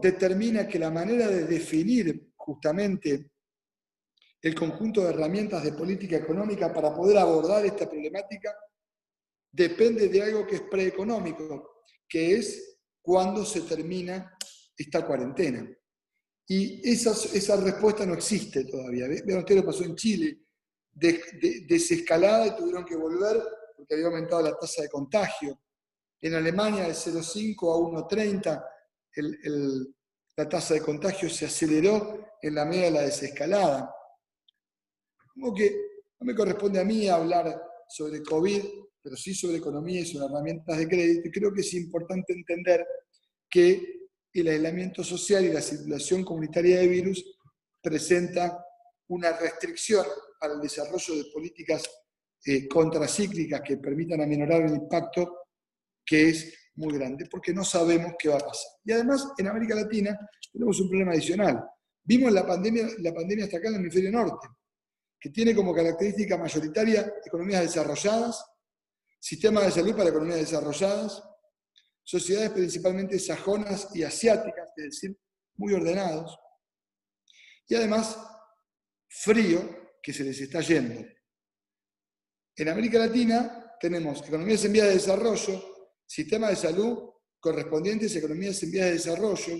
determina que la manera de definir justamente el conjunto de herramientas de política económica para poder abordar esta problemática depende de algo que es preeconómico, que es cuándo se termina esta cuarentena. Y esa respuesta no existe todavía. Vean ustedes lo que pasó en Chile, desescalada y tuvieron que volver porque había aumentado la tasa de contagio. En Alemania de 0,5 a 1,30 la tasa de contagio se aceleró en la media de la desescalada. Como que no me corresponde a mí hablar sobre COVID, pero sí sobre economía y sobre herramientas de crédito. Y creo que es importante entender que el aislamiento social y la circulación comunitaria de virus presenta una restricción para el desarrollo de políticas contracíclicas que permitan aminorar el impacto, que es muy grande, porque no sabemos qué va a pasar. Y además, en América Latina tenemos un problema adicional. Vimos la pandemia hasta acá en el hemisferio norte, que tiene como característica mayoritaria economías desarrolladas, sistemas de salud para economías desarrolladas, sociedades principalmente sajonas y asiáticas, es decir, muy ordenados, y además frío que se les está yendo. En América Latina tenemos economías en vías de desarrollo, sistemas de salud correspondientes a economías en vías de desarrollo,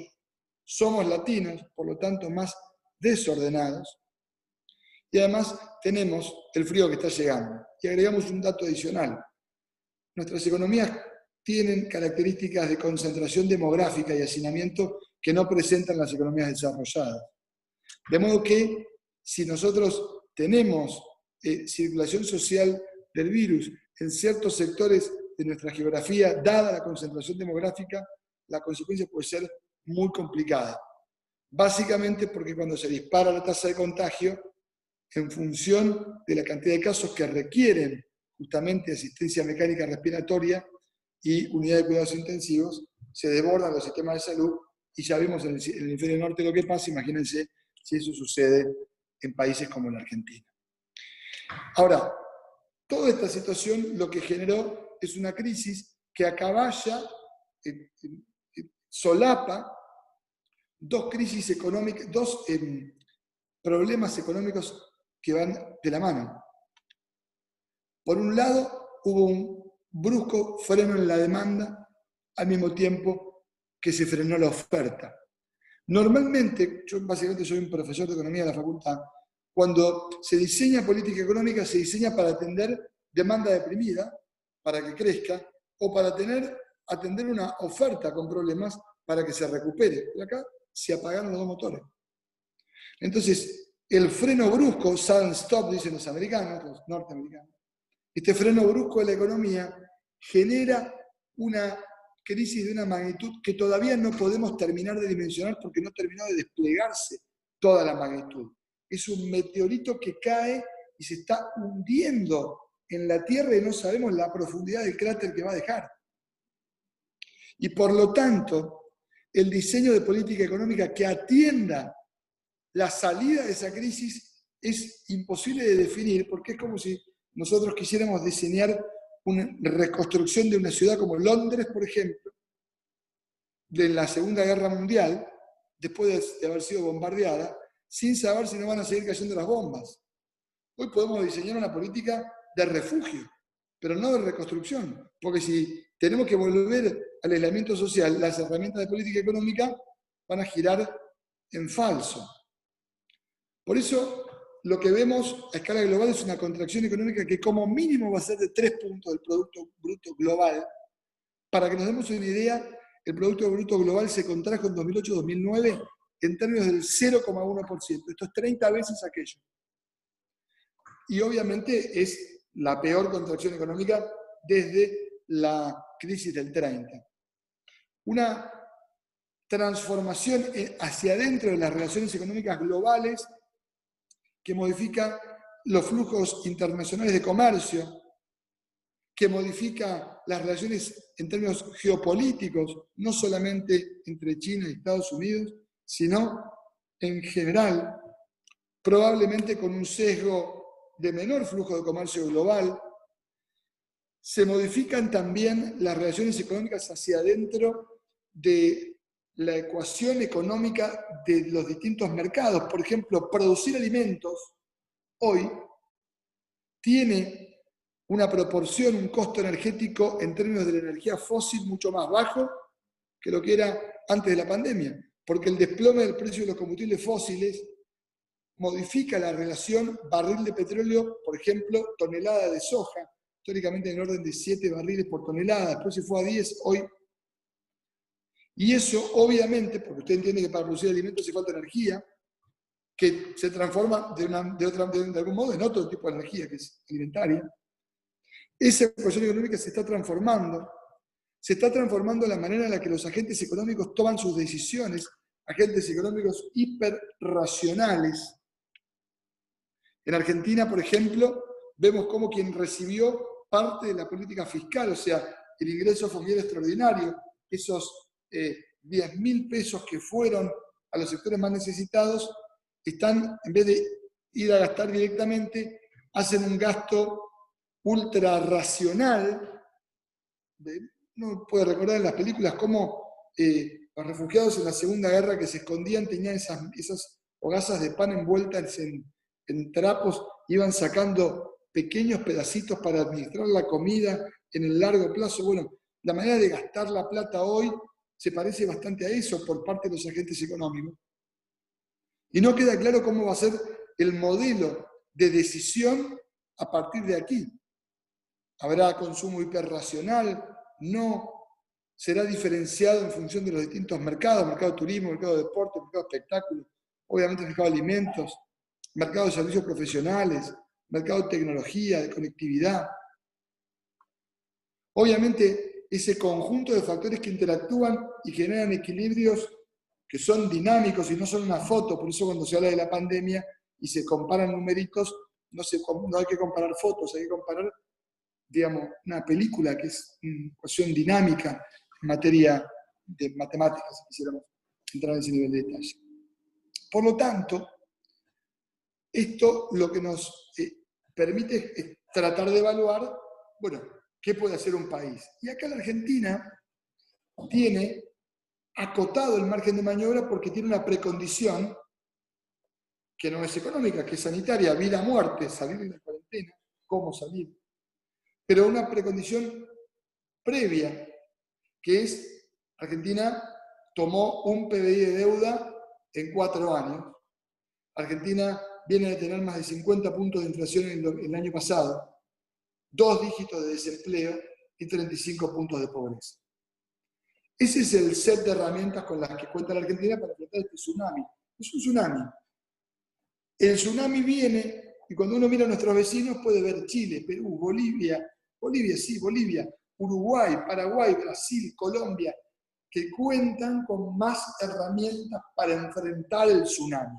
somos latinos, por lo tanto más desordenados, y además tenemos el frío que está llegando. Y agregamos un dato adicional. Nuestras economías tienen características de concentración demográfica y hacinamiento que no presentan las economías desarrolladas. De modo que si nosotros tenemos circulación social del virus en ciertos sectores de nuestra geografía, dada la concentración demográfica, la consecuencia puede ser muy complicada. Básicamente porque cuando se dispara la tasa de contagio, en función de la cantidad de casos que requieren justamente asistencia mecánica respiratoria y unidad de cuidados intensivos, se desbordan los sistemas de salud y ya vimos en el hemisferio norte lo que pasa. Imagínense si eso sucede en países como la Argentina. Ahora, toda esta situación lo que generó es una crisis que acaballa, solapa dos crisis económicas, dos problemas económicos que van de la mano. Por un lado, hubo un brusco freno en la demanda al mismo tiempo que se frenó la oferta. Normalmente, yo básicamente soy un profesor de economía de la facultad, cuando se diseña política económica se diseña para atender demanda deprimida, para que crezca, o para atender una oferta con problemas para que se recupere. Y acá se apagaron los dos motores. Entonces, el freno brusco, sudden stop, dicen los americanos, los norteamericanos, este freno brusco de la economía genera una crisis de una magnitud que todavía no podemos terminar de dimensionar porque no terminó de desplegarse toda la magnitud. Es un meteorito que cae y se está hundiendo en la Tierra y no sabemos la profundidad del cráter que va a dejar. Y por lo tanto, el diseño de política económica que atienda la salida de esa crisis es imposible de definir porque es como si nosotros quisiéramos diseñar una reconstrucción de una ciudad como Londres, por ejemplo, de la Segunda Guerra Mundial, después de haber sido bombardeada, sin saber si no van a seguir cayendo las bombas. Hoy podemos diseñar una política de refugio, pero no de reconstrucción, porque si tenemos que volver al aislamiento social, las herramientas de política económica van a girar en falso. Por eso, lo que vemos a escala global es una contracción económica que como mínimo va a ser de 3 puntos del Producto Bruto Global. Para que nos demos una idea, el Producto Bruto Global se contrajo en 2008-2009 en términos del 0,1%. Esto es 30 veces aquello. Y obviamente es la peor contracción económica desde la crisis del 30. Una transformación hacia adentro de las relaciones económicas globales que modifica los flujos internacionales de comercio, que modifica las relaciones en términos geopolíticos, no solamente entre China y Estados Unidos, sino en general, probablemente con un sesgo de menor flujo de comercio global. Se modifican también las relaciones económicas hacia adentro de la ecuación económica de los distintos mercados. Por ejemplo, producir alimentos hoy tiene una proporción, un costo energético en términos de la energía fósil mucho más bajo que lo que era antes de la pandemia, porque el desplome del precio de los combustibles fósiles modifica la relación barril de petróleo, por ejemplo, tonelada de soja, históricamente en el orden de 7 barriles por tonelada, después se fue a 10, hoy. Y eso, obviamente, porque usted entiende que para producir alimentos hace falta energía, que se transforma de algún modo en otro tipo de energía, que es alimentaria. Esa ecuación económica se está transformando la manera en la que los agentes económicos toman sus decisiones, agentes económicos hiperracionales. En Argentina, por ejemplo, vemos cómo quien recibió parte de la política fiscal, o sea, el ingreso familiar extraordinario, esos 10.000 pesos que fueron a los sectores más necesitados, están, en vez de ir a gastar directamente, hacen un gasto ultra racional. Uno puede recordar en las películas cómo los refugiados en la Segunda Guerra que se escondían tenían esas hogazas de pan envueltas en trapos, iban sacando pequeños pedacitos para administrar la comida en el largo plazo. Bueno, la manera de gastar la plata hoy se parece bastante a eso por parte de los agentes económicos. Y no queda claro cómo va a ser el modelo de decisión a partir de aquí. ¿Habrá consumo hiperracional? No. ¿Será diferenciado en función de los distintos mercados? Mercado de turismo, mercado de deporte, mercado de espectáculos, obviamente mercado de alimentos, mercado de servicios profesionales, mercado de tecnología, de conectividad. Obviamente ese conjunto de factores que interactúan y generan equilibrios que son dinámicos y no son una foto. Por eso cuando se habla de la pandemia y se comparan numeritos, no hay que comparar fotos, hay que comparar, digamos, una película que es una cuestión dinámica en materia de matemáticas, si quisiéramos entrar en ese nivel de detalle. Por lo tanto, esto lo que nos permite es tratar de evaluar, bueno, qué puede hacer un país. Y acá la Argentina tiene acotado el margen de maniobra porque tiene una precondición que no es económica, que es sanitaria, vida o muerte, salir de la cuarentena, cómo salir. Pero una precondición previa, que es Argentina tomó un PBI de deuda en 4 años. Argentina viene de tener más de 50 puntos de inflación el año pasado, 2 dígitos de desempleo y 35 puntos de pobreza. Ese es el set de herramientas con las que cuenta la Argentina para enfrentar este tsunami. Es un tsunami. El tsunami viene, y cuando uno mira a nuestros vecinos puede ver Chile, Perú, Bolivia, Uruguay, Paraguay, Brasil, Colombia, que cuentan con más herramientas para enfrentar el tsunami.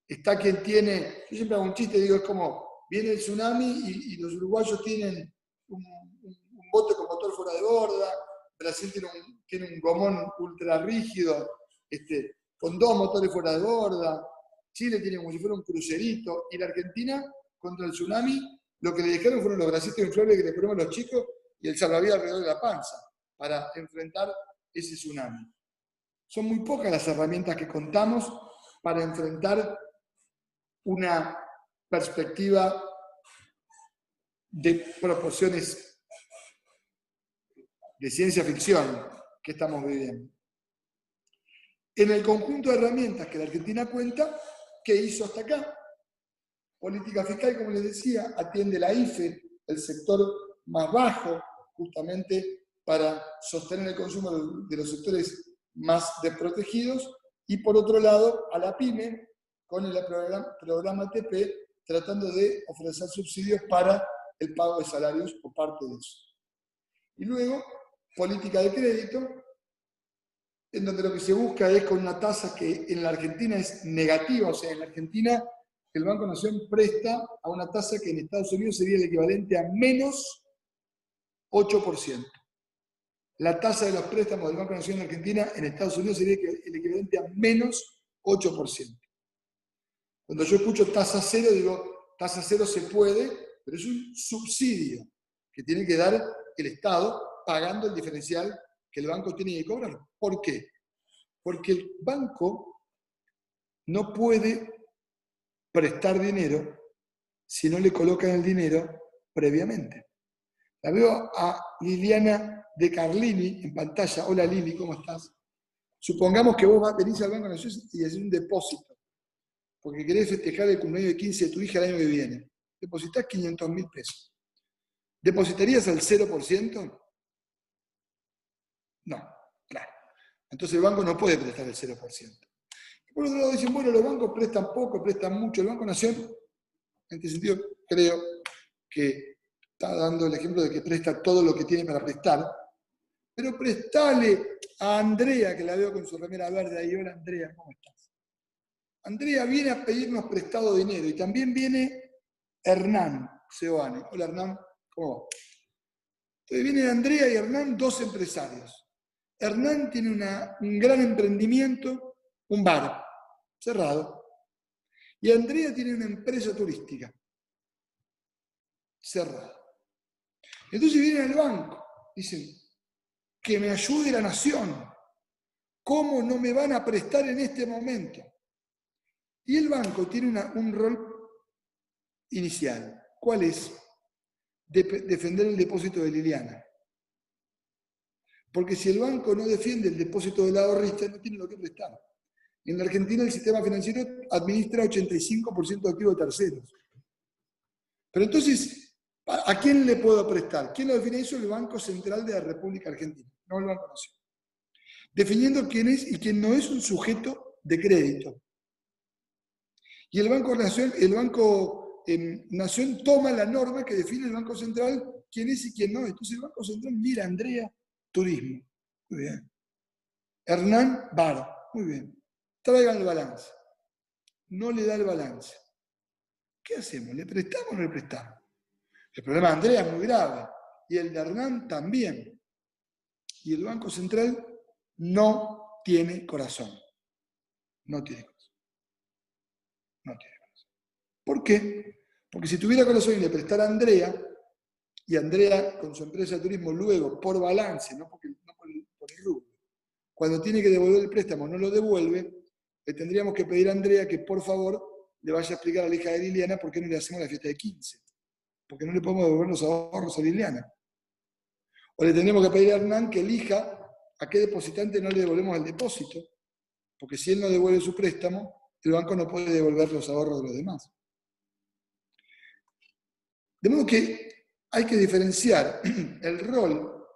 Está quien tiene, yo siempre hago un chiste, digo, es como, viene el tsunami y los uruguayos tienen un bote con motor fuera de borda, Brasil tiene un gomón ultra rígido, con 2 motores fuera de borda, Chile tiene como si fuera un crucerito, y la Argentina, contra el tsunami, lo que le dejaron fueron los bracitos inflables que le ponemos a los chicos y el salvavidas alrededor de la panza, para enfrentar ese tsunami. Son muy pocas las herramientas que contamos para enfrentar una perspectiva de proporciones de ciencia ficción que estamos viviendo. En el conjunto de herramientas que la Argentina cuenta, ¿qué hizo hasta acá? Política fiscal, como les decía, atiende la IFE, el sector más bajo, justamente para sostener el consumo de los sectores más desprotegidos, y por otro lado, a la PYME, con el programa TP, tratando de ofrecer subsidios para el pago de salarios o parte de eso. Y luego, política de crédito, en donde lo que se busca es con una tasa que en la Argentina es negativa, o sea, en la Argentina el Banco Nación presta a una tasa que en Estados Unidos sería el equivalente a menos 8%. La tasa de los préstamos del Banco Nación en Argentina en Estados Unidos sería el equivalente a menos 8%. Cuando yo escucho tasa cero, digo, tasa cero se puede, pero es un subsidio que tiene que dar el Estado pagando el diferencial que el banco tiene que cobrar. ¿Por qué? Porque el banco no puede prestar dinero si no le colocan el dinero previamente. La veo a Liliana de Carlini en pantalla. Hola Lili, ¿cómo estás? Supongamos que vos venís al Banco Nación y haces un depósito, porque querés festejar el cumpleaños de 15 de tu hija el año que viene. Depositás 500.000 pesos. ¿Depositarías al 0%? No, claro. Entonces el banco no puede prestar el 0%. Por otro lado dicen, bueno, los bancos prestan poco, prestan mucho. El Banco Nación, en este sentido, creo que está dando el ejemplo de que presta todo lo que tiene para prestar. Pero prestale a Andrea, que la veo con su remera verde ahí. Hola Andrea, ¿cómo estás? Andrea viene a pedirnos prestado dinero y también viene Hernán Seoane. Hola Hernán, ¿cómo va? Entonces vienen Andrea y Hernán, dos empresarios. Hernán tiene un gran emprendimiento, un bar cerrado. Y Andrea tiene una empresa turística cerrada. Entonces vienen al banco, dicen, que me ayude la nación. ¿Cómo no me van a prestar en este momento? Y el banco tiene un rol inicial. ¿Cuál es? Defender el depósito de Liliana. Porque si el banco no defiende el depósito del ahorrista, no tiene lo que prestar. En la Argentina el sistema financiero administra 85% de activos de terceros. Pero entonces, ¿a quién le puedo prestar? ¿Quién lo define eso? El Banco Central de la República Argentina, no el Banco Nación. Definiendo quién es y quién no es un sujeto de crédito. Y el Banco Nación toma la norma que define el Banco Central quién es y quién no. Entonces el Banco Central mira, Andrea, turismo. Muy bien. Hernán, bar. Muy bien. Traigan el balance. No le da el balance. ¿Qué hacemos? ¿Le prestamos o no le prestamos? El problema de Andrea es muy grave. Y el de Hernán también. Y el Banco Central no tiene corazón. No tiene corazón. No tiene corazón. ¿Por qué? Porque si tuviera corazón y le prestara a Andrea, y Andrea con su empresa de turismo luego, por balance, no por el rubro, cuando tiene que devolver el préstamo no lo devuelve, le tendríamos que pedir a Andrea que por favor le vaya a explicar a la hija de Liliana por qué no le hacemos la fiesta de 15. Porque no le podemos devolver los ahorros a Liliana. O le tendríamos que pedir a Hernán que elija a qué depositante no le devolvemos el depósito. Porque si él no devuelve su préstamo, el banco no puede devolver los ahorros de los demás. De modo que hay que diferenciar el rol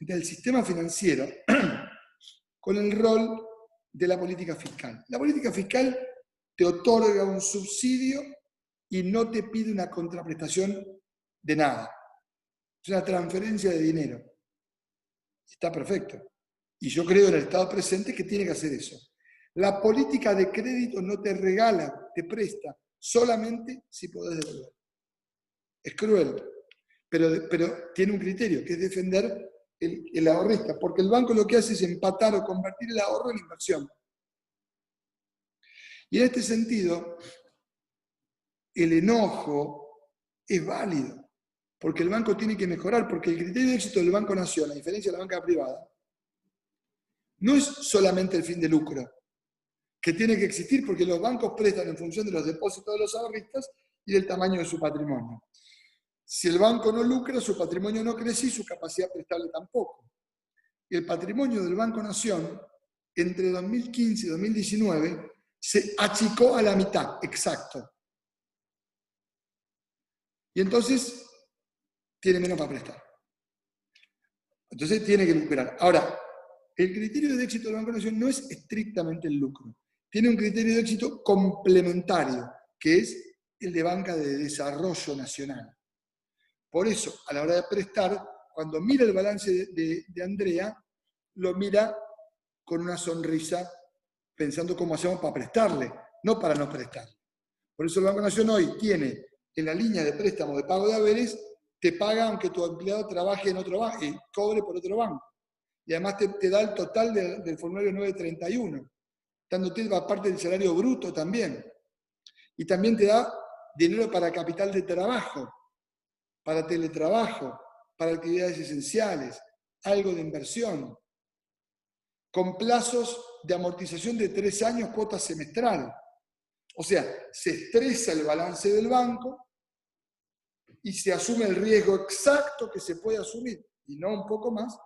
del sistema financiero con el rol de la política fiscal. La política fiscal te otorga un subsidio y no te pide una contraprestación de nada. Es una transferencia de dinero. Está perfecto. Y yo creo en el Estado presente que tiene que hacer eso. La política de crédito no te regala, te presta, solamente si podés devolver. Es cruel, pero tiene un criterio, que es defender el ahorrista, porque el banco lo que hace es empatar o convertir el ahorro en inversión. Y en este sentido, el enojo es válido, porque el banco tiene que mejorar, porque el criterio de éxito del Banco Nación, a diferencia de la banca privada, no es solamente el fin de lucro, que tiene que existir porque los bancos prestan en función de los depósitos de los ahorristas y del tamaño de su patrimonio. Si el banco no lucra, su patrimonio no crece y su capacidad prestable tampoco. El patrimonio del Banco Nación, entre 2015 y 2019, se achicó a la mitad, exacto. Y entonces tiene menos para prestar. Entonces tiene que lucrar. Ahora, el criterio de éxito del Banco Nación no es estrictamente el lucro. Tiene un criterio de éxito complementario, que es el de banca de desarrollo nacional. Por eso, a la hora de prestar, cuando mira el balance de Andrea, lo mira con una sonrisa, pensando cómo hacemos para prestarle, no para no prestar. Por eso el Banco Nación hoy tiene en la línea de préstamo de pago de haberes, te paga aunque tu empleado trabaje en otro banco y cobre por otro banco. Y además te da el total del formulario 931, dándote aparte del salario bruto también. Y también te da dinero para capital de trabajo, para teletrabajo, para actividades esenciales, algo de inversión. con plazos de amortización de 3 años, cuota semestral. O sea, se estresa el balance del banco y se asume el riesgo exacto que se puede asumir, y no un poco más,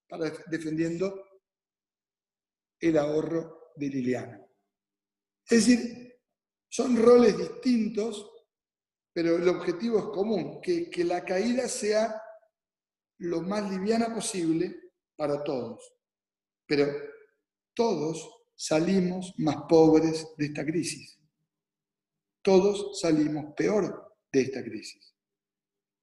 para defendiendo el ahorro de Liliana. Es decir, son roles distintos, pero el objetivo es común, que la caída sea lo más liviana posible para todos. Pero todos salimos más pobres de esta crisis. Todos salimos peor de esta crisis.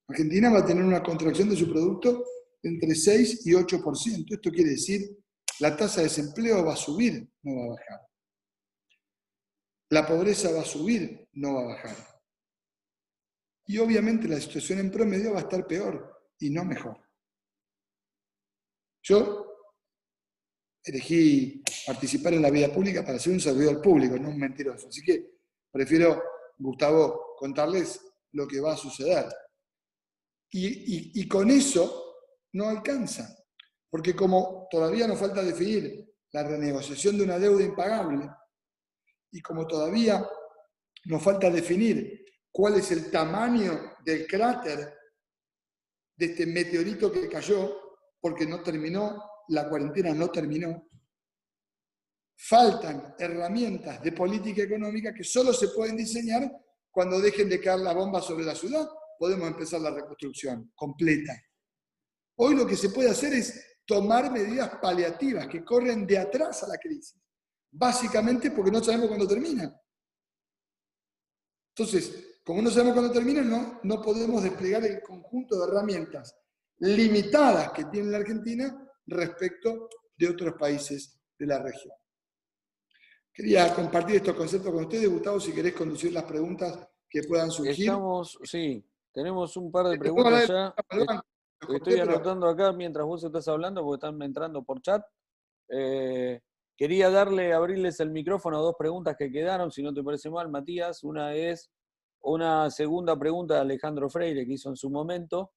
Argentina va a tener una contracción de su producto entre 6 y 8%. Esto quiere decir, la tasa de desempleo va a subir, no va a bajar. La pobreza va a subir, no va a bajar. Y obviamente la situación en promedio va a estar peor y no mejor. Yo elegí participar en la vida pública para ser un servidor público, no un mentiroso. Así que prefiero, Gustavo, contarles lo que va a suceder. Y con eso no alcanza, porque como todavía nos falta definir la renegociación de una deuda impagable, y como todavía nos falta definir cuál es el tamaño del cráter de este meteorito que cayó, porque no terminó, la cuarentena no terminó, faltan herramientas de política económica que solo se pueden diseñar cuando dejen de caer las bombas sobre la ciudad. Podemos empezar la reconstrucción completa. Hoy lo que se puede hacer es tomar medidas paliativas que corren de atrás a la crisis, básicamente porque no sabemos cuándo termina. Entonces, como no sabemos cuándo termina, no podemos desplegar el conjunto de herramientas limitadas que tiene la Argentina respecto de otros países de la región. Quería compartir estos conceptos con ustedes. Gustavo, si querés conducir las preguntas que puedan surgir. Sí, tenemos un par de preguntas ya. Estoy anotando acá mientras vos estás hablando porque están entrando por chat. Quería abrirles el micrófono a dos preguntas que quedaron, si no te parece mal, Matías. Una es una segunda pregunta de Alejandro Freire que hizo en su momento.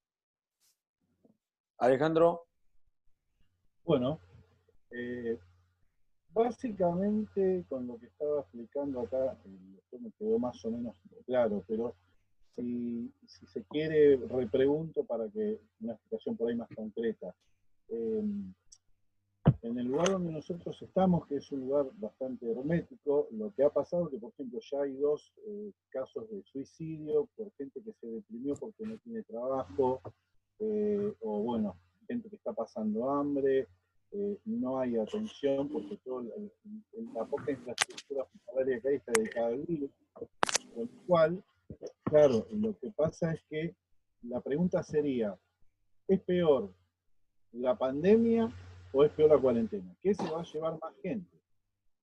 Alejandro. Bueno, básicamente con lo que estaba explicando acá, esto me quedó más o menos claro, pero si se quiere, repregunto para que una explicación por ahí más concreta. En el lugar donde nosotros estamos, que es un lugar bastante hermético, lo que ha pasado es que, por ejemplo, ya hay 2 casos de suicidio por gente que se deprimió porque no tiene trabajo, o bueno, gente que está pasando hambre, no hay atención porque toda la poca infraestructura hospitalaria que hay está dedicada al virus, con lo cual, claro, lo que pasa es que la pregunta sería, ¿es peor la pandemia o es peor la cuarentena? ¿Qué se va a llevar más gente?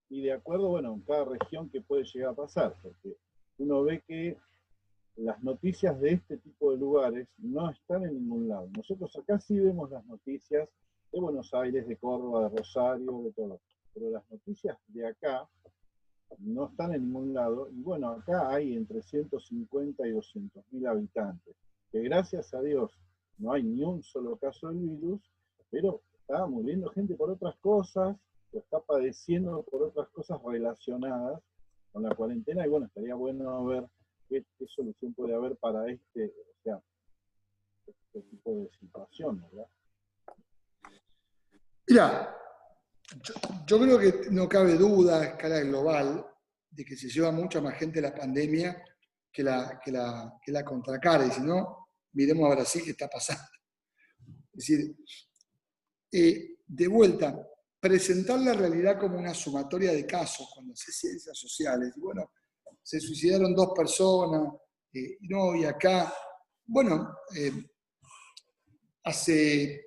Y de acuerdo, bueno, en cada región que puede llegar a pasar, porque uno ve que las noticias de este tipo de lugares no están en ningún lado. Nosotros acá sí vemos las noticias de Buenos Aires, de Córdoba, de Rosario, de todo. Pero las noticias de acá no están en ningún lado. Y bueno, acá hay entre 150 y 200.000 habitantes, que gracias a Dios no hay ni un solo caso del virus, pero está muriendo gente por otras cosas, o está padeciendo por otras cosas relacionadas con la cuarentena. Y bueno, estaría bueno ver qué solución puede haber para este tipo de situación, ¿verdad? Mira, yo creo que no cabe duda a escala global de que se lleva mucha más gente la pandemia que la contracara. Y si no, miremos a Brasil qué está pasando. Es decir, de vuelta, presentar la realidad como una sumatoria de casos cuando hace ciencias sociales. Y bueno, se suicidaron 2 personas, no, y acá, bueno, hace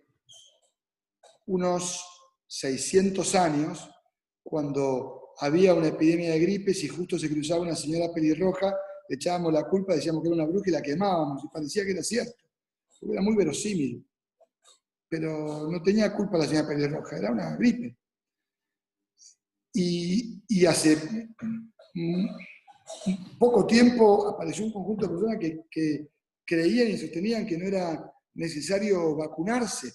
unos 600 años, cuando había una epidemia de gripe, si justo se cruzaba una señora pelirroja, le echábamos la culpa, decíamos que era una bruja y la quemábamos, y parecía que era cierto, porque era muy verosímil. Pero no tenía culpa la señora pelirroja, era una gripe. Y hace poco tiempo apareció un conjunto de personas que creían y sostenían que no era necesario vacunarse.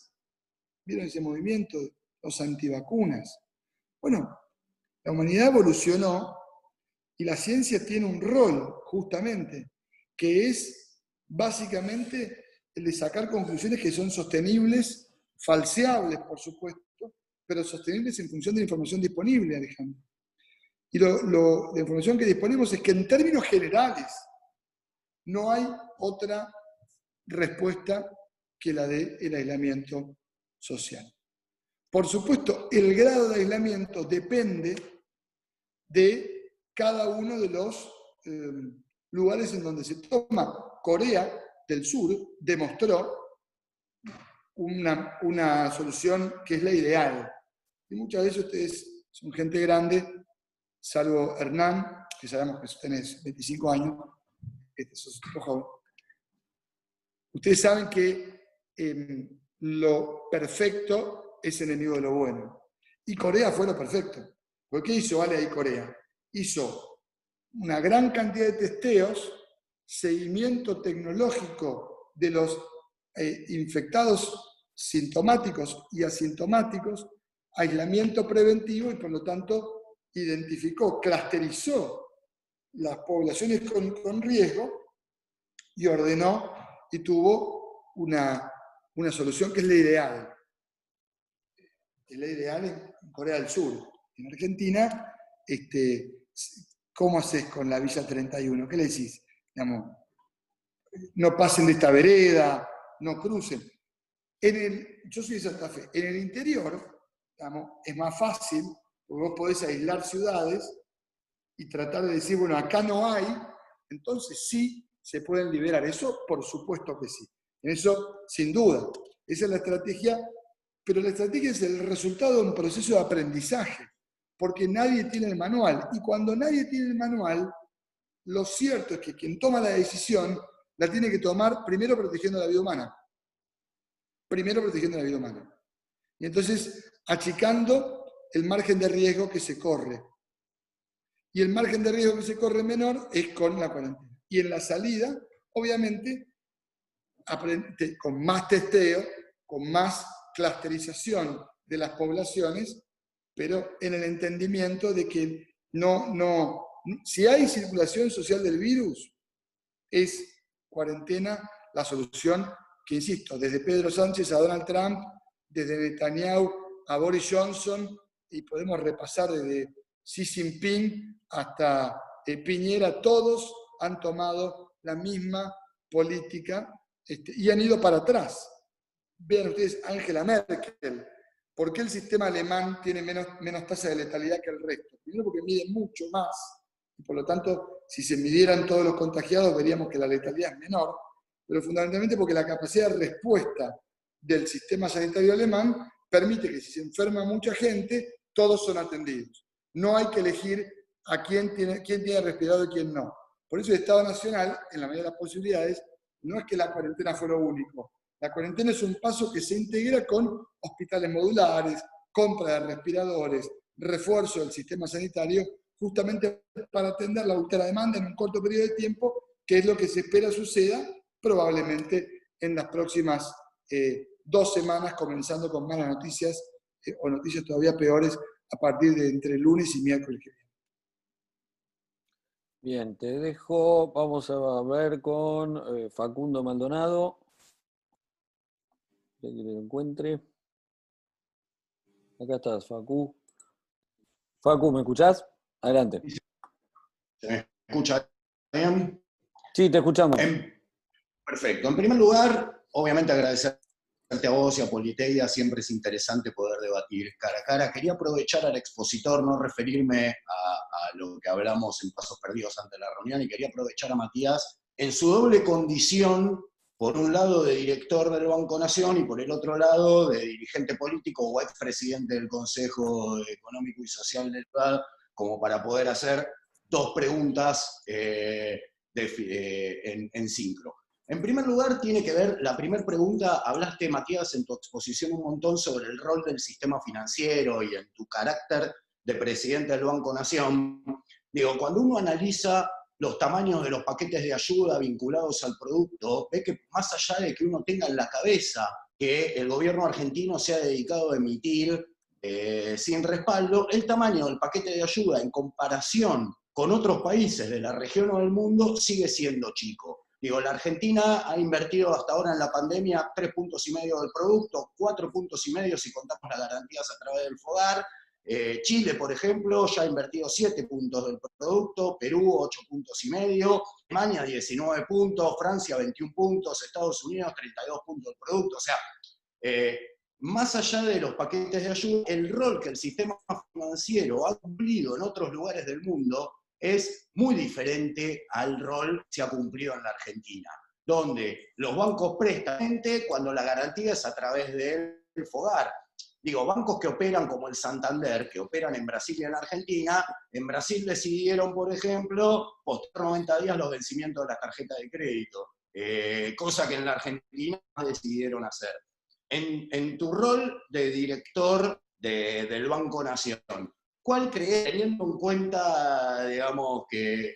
¿Vieron ese movimiento? Los antivacunas. Bueno, la humanidad evolucionó y la ciencia tiene un rol, justamente, que es básicamente el de sacar conclusiones que son sostenibles, falseables, por supuesto, pero sostenibles en función de la información disponible, Alejandro. Y la información que disponemos es que en términos generales no hay otra respuesta que la del aislamiento social. Por supuesto, el grado de aislamiento depende de cada uno de los lugares en donde se toma. Corea del Sur demostró una solución que es la ideal. Y muchas veces ustedes son gente grande, salvo Hernán, que sabemos que tenés 25 años, sos un tipo joven. Ustedes saben que lo perfecto es enemigo de lo bueno. Y Corea fue lo perfecto. ¿Por qué hizo Ale ahí Corea? Hizo una gran cantidad de testeos, seguimiento tecnológico de los infectados sintomáticos y asintomáticos, aislamiento preventivo y por lo tanto identificó, clusterizó las poblaciones con riesgo y ordenó y tuvo una solución que es la ideal. Es la ideal en Corea del Sur. En Argentina, ¿cómo haces con la Villa 31? ¿Qué le decís? Digamos, no pasen de esta vereda, no crucen. Yo soy de Santa Fe. En el interior, digamos, es más fácil, porque vos podés aislar ciudades y tratar de decir, bueno, acá no hay, entonces sí se pueden liberar. Eso, por supuesto que sí. En eso, sin duda. Esa es la estrategia, pero la estrategia es el resultado de un proceso de aprendizaje, porque nadie tiene el manual. Y cuando nadie tiene el manual, lo cierto es que quien toma la decisión la tiene que tomar primero protegiendo la vida humana. Primero protegiendo la vida humana. Y entonces achicando el margen de riesgo que se corre. Y el margen de riesgo que se corre menor es con la cuarentena. Y en la salida, obviamente, con más testeo, con más clusterización de las poblaciones, pero en el entendimiento de que si hay circulación social del virus, es cuarentena la solución que, insisto, desde Pedro Sánchez a Donald Trump, desde Netanyahu a Boris Johnson, y podemos repasar desde Xi Jinping hasta Piñera, todos han tomado la misma política y han ido para atrás. Vean ustedes Angela Merkel. ¿Por qué el sistema alemán tiene menos tasa de letalidad que el resto? Primero porque miden mucho más, y por lo tanto, si se midieran todos los contagiados, veríamos que la letalidad es menor, pero fundamentalmente porque la capacidad de respuesta del sistema sanitario alemán permite que si se enferma mucha gente, todos son atendidos. No hay que elegir a quién tiene respirador y quién no. Por eso el Estado Nacional, en la medida de las posibilidades, no es que la cuarentena fue lo único. La cuarentena es un paso que se integra con hospitales modulares, compra de respiradores, refuerzo del sistema sanitario, justamente para atender la ultrademanda en un corto periodo de tiempo, que es lo que se espera suceda probablemente en las próximas 2 semanas, comenzando con malas noticias o noticias todavía peores a partir de entre lunes y miércoles que viene. Bien, te dejo, vamos a ver con Facundo Maldonado. Ya que lo encuentre. Acá estás, Facu. Facu, ¿me escuchás? Adelante. ¿Se me escucha bien? Sí, te escuchamos. Perfecto. En primer lugar, obviamente agradecerte a vos y a Politeia, siempre es interesante poder debatir cara a cara. Quería aprovechar al expositor, no referirme a lo que hablamos en Pasos Perdidos ante la reunión, y quería aprovechar a Matías en su doble condición, por un lado de director del Banco Nación y por el otro lado de dirigente político o expresidente del Consejo Económico y Social del PAD, como para poder hacer 2 preguntas en sincro. En primer lugar, tiene que ver, la primera pregunta, hablaste, Matías, en tu exposición un montón sobre el rol del sistema financiero y en tu carácter de presidente del Banco Nación. Digo, cuando uno analiza los tamaños de los paquetes de ayuda vinculados al producto, ve que más allá de que uno tenga en la cabeza que el gobierno argentino se ha dedicado a emitir sin respaldo, el tamaño del paquete de ayuda en comparación con otros países de la región o del mundo sigue siendo chico. Digo, la Argentina ha invertido hasta ahora en la pandemia 3,5 puntos del producto, 4,5 puntos si contamos las garantías a través del FOGAR. Chile, por ejemplo, ya ha invertido 7 puntos del producto, Perú 8,5 puntos, Alemania 19 puntos, Francia 21 puntos, Estados Unidos 32 puntos del producto. O sea, más allá de los paquetes de ayuda, el rol que el sistema financiero ha cumplido en otros lugares del mundo es muy diferente al rol que se ha cumplido en la Argentina, donde los bancos prestan cuando la garantía es a través del FOGAR. Digo, bancos que operan como el Santander, que operan en Brasil y en Argentina, en Brasil decidieron, por ejemplo, postergar 90 días los vencimientos de las tarjetas de crédito, cosa que en la Argentina decidieron hacer. En tu rol de director del Banco Nación, ¿cuál crees, teniendo en cuenta, digamos, que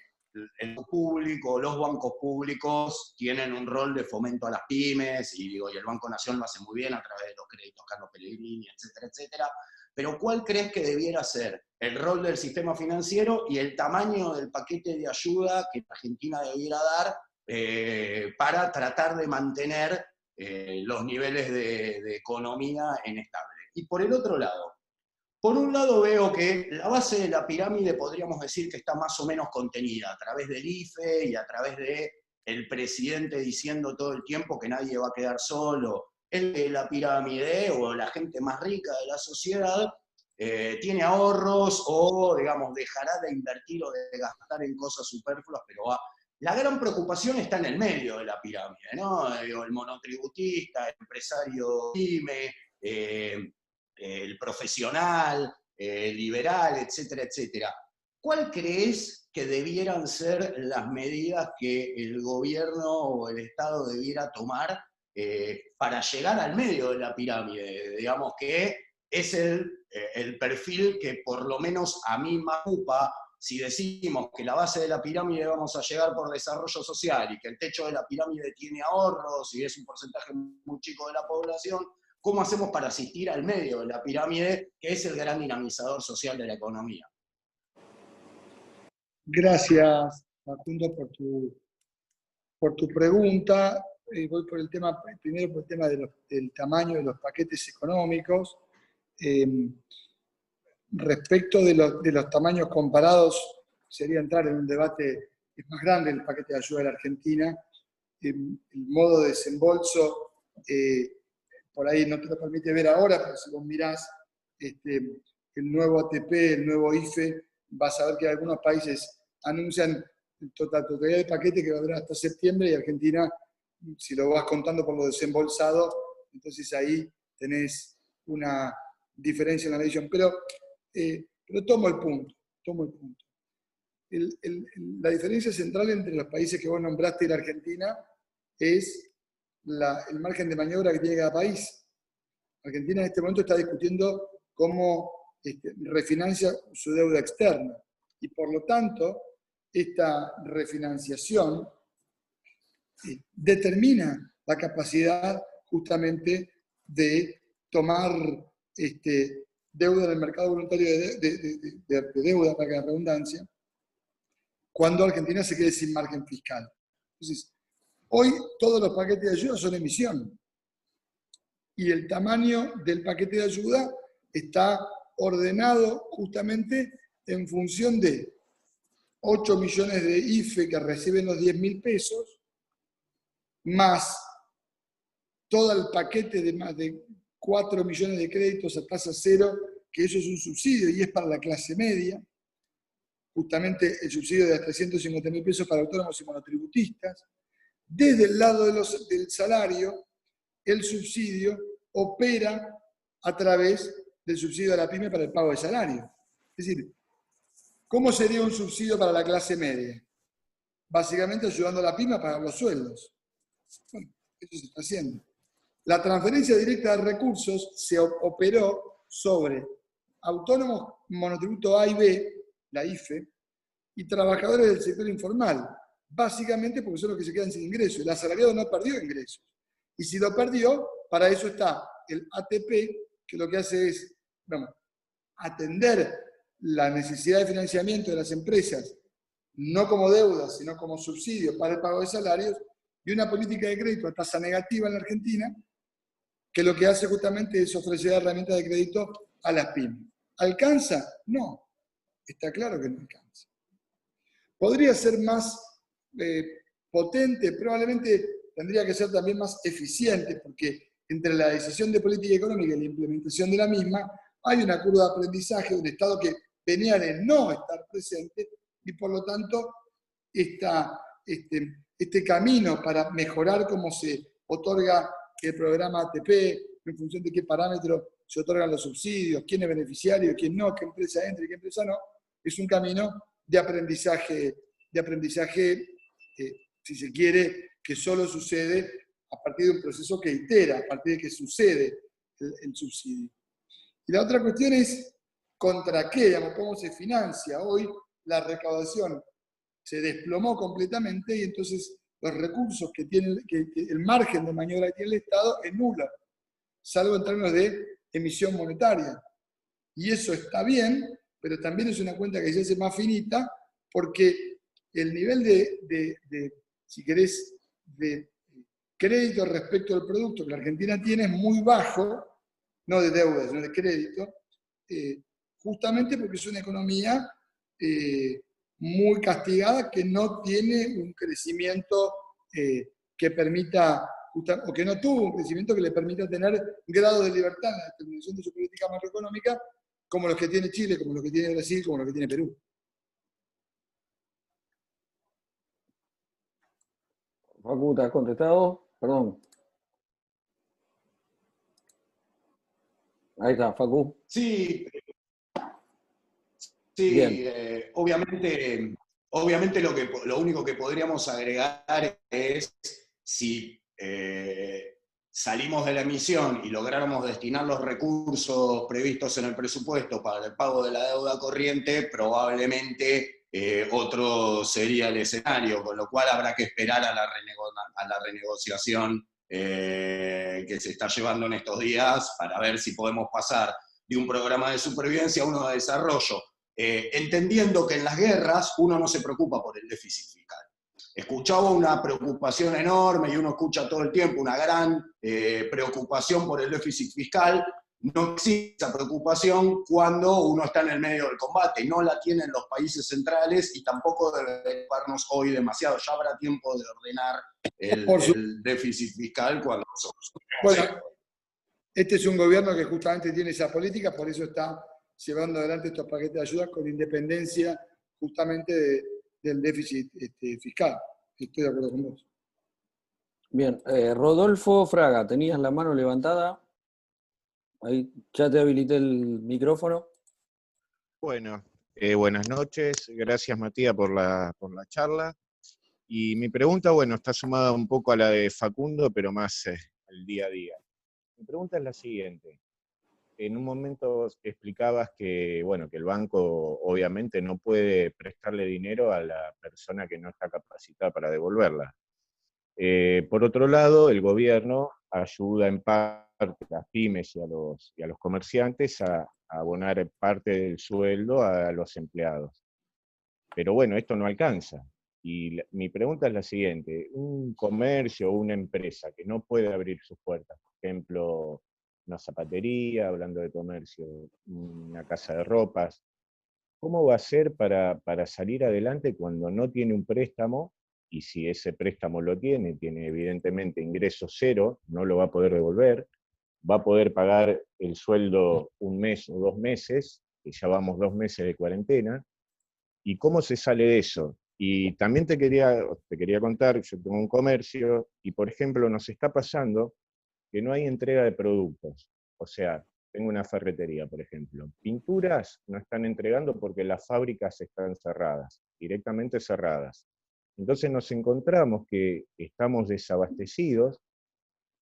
el público, los bancos públicos tienen un rol de fomento a las pymes, y el Banco Nación lo hace muy bien a través de los créditos Carlos Pellegrini, etcétera, etcétera, pero ¿cuál crees que debiera ser el rol del sistema financiero y el tamaño del paquete de ayuda que Argentina debiera dar para tratar de mantener los niveles de economía en estable? Y por el otro lado, por un lado veo que la base de la pirámide podríamos decir que está más o menos contenida a través del IFE y a través del presidente diciendo todo el tiempo que nadie va a quedar solo. La pirámide o la gente más rica de la sociedad tiene ahorros o, digamos, dejará de invertir o de gastar en cosas superfluas, pero va. La gran preocupación está en el medio de la pirámide, ¿no? El monotributista, el empresario pyme, el profesional, el liberal, etcétera, etcétera. ¿Cuál crees que debieran ser las medidas que el gobierno o el Estado debiera tomar para llegar al medio de la pirámide? Digamos que es el perfil que por lo menos a mí me ocupa. Si decimos que la base de la pirámide vamos a llegar por desarrollo social y que el techo de la pirámide tiene ahorros y es un porcentaje muy chico de la población, ¿cómo hacemos para asistir al medio de la pirámide, que es el gran dinamizador social de la economía? Gracias, Facundo, por tu pregunta. Voy por el tema, primero por el tema del tamaño de los paquetes económicos. Respecto de los tamaños comparados, sería entrar en un debate, es más grande el paquete de ayuda de la Argentina. El modo de desembolso, por ahí no te lo permite ver ahora, pero si vos mirás el nuevo ATP, el nuevo IFE, vas a ver que algunos países anuncian la totalidad del paquete que va a durar hasta septiembre, y Argentina, si lo vas contando por lo desembolsado, entonces ahí tenés una diferencia en la medición. Pero tomo el punto. La diferencia central entre los países que vos nombraste y la Argentina es el margen de maniobra que tiene cada país. Argentina en este momento está discutiendo cómo refinancia su deuda externa, y por lo tanto esta refinanciación determina la capacidad justamente de tomar deuda en el mercado voluntario de deuda, para que la redundancia, cuando Argentina se quede sin margen fiscal. Entonces, hoy todos los paquetes de ayuda son emisión, y el tamaño del paquete de ayuda está ordenado justamente en función de 8 millones de IFE que reciben los 10.000 pesos, más todo el paquete de más de 4 millones de créditos a tasa cero, que eso es un subsidio y es para la clase media, justamente el subsidio de 350.000 pesos para autónomos y monotributistas. Desde el lado del salario, el subsidio opera a través del subsidio a la pyme para el pago de salario. Es decir, ¿cómo sería un subsidio para la clase media? Básicamente ayudando a la pyme a pagar los sueldos. Bueno, eso se está haciendo. La transferencia directa de recursos se operó sobre autónomos monotributo A y B, la IFE, y trabajadores del sector informal, básicamente porque son los que se quedan sin ingresos. El asalariado no perdió ingresos. Y si lo perdió, para eso está el ATP, que lo que hace es digamos, atender la necesidad de financiamiento de las empresas, no como deuda, sino como subsidio para el pago de salarios, y una política de crédito a tasa negativa en la Argentina, que lo que hace justamente es ofrecer herramientas de crédito a las pymes. ¿Alcanza? No. Está claro que no alcanza. ¿Podría ser más potente? Probablemente tendría que ser también más eficiente, porque entre la decisión de política económica y la implementación de la misma hay una curva de aprendizaje de un Estado que venía de no estar presente y por lo tanto este camino para mejorar cómo se otorga el programa ATP, en función de qué parámetros se otorgan los subsidios, quién es beneficiario, quién no, qué empresa entra y qué empresa no, es un camino de aprendizaje, si se quiere, que solo sucede a partir de un proceso que itera, a partir de que sucede el subsidio. Y la otra cuestión es contra qué, digamos, cómo se financia. Hoy la recaudación se desplomó completamente y entonces los recursos que tiene, el margen de maniobra que tiene el Estado es nula, salvo en términos de emisión monetaria. Y eso está bien, pero también es una cuenta que se hace más finita porque el nivel si querés, de crédito respecto al producto que la Argentina tiene es muy bajo, no de deuda, sino de crédito, justamente porque es una economía muy castigada que no tiene un crecimiento que permita, o que no tuvo un crecimiento que le permita tener grado de libertad en la determinación de su política macroeconómica como los que tiene Chile, como los que tiene Brasil, como los que tiene Perú. Facu, ¿te has contestado? Perdón. Ahí está, Facu. Sí, obviamente lo único que podríamos agregar es si salimos de la emisión y lográramos destinar los recursos previstos en el presupuesto para el pago de la deuda corriente, probablemente otro sería el escenario, con lo cual habrá que esperar a la renegociación que se está llevando en estos días para ver si podemos pasar de un programa de supervivencia a uno de desarrollo. Entendiendo que en las guerras uno no se preocupa por el déficit fiscal. Escuchaba una preocupación enorme y uno escucha todo el tiempo una gran preocupación por el déficit fiscal. No existe esa preocupación cuando uno está en el medio del combate. No la tienen los países centrales y tampoco debe preocuparnos hoy demasiado. Ya habrá tiempo de ordenar el déficit fiscal cuando nosotros. Bueno, este es un gobierno que justamente tiene esa política, por eso está llevando adelante estos paquetes de ayuda con independencia justamente del déficit fiscal. Estoy de acuerdo con vos. Bien, Rodolfo Fraga, tenías la mano levantada. Ahí ya te habilité el micrófono. Bueno, buenas noches. Gracias, Matías, por la charla. Y mi pregunta, bueno, está sumada un poco a la de Facundo, pero más al día a día. Mi pregunta es la siguiente. En un momento explicabas que, bueno, que el banco obviamente no puede prestarle dinero a la persona que no está capacitada para devolverla. Por otro lado, el gobierno ayuda en parte a las pymes y a los comerciantes a abonar parte del sueldo a los empleados. Pero bueno, esto no alcanza. Y mi pregunta es la siguiente. Un comercio o una empresa que no puede abrir sus puertas, por ejemplo, una zapatería, hablando de comercio, una casa de ropas, ¿cómo va a ser para salir adelante cuando no tiene un préstamo? Y si ese préstamo lo tiene evidentemente ingreso cero, no lo va a poder devolver, va a poder pagar el sueldo un mes o 2 meses, que ya vamos 2 meses de cuarentena. ¿Y cómo se sale de eso? Y también te quería contar, yo tengo un comercio, y por ejemplo nos está pasando que no hay entrega de productos. O sea, tengo una ferretería, por ejemplo. Pinturas no están entregando porque las fábricas están cerradas, directamente cerradas. Entonces nos encontramos que estamos desabastecidos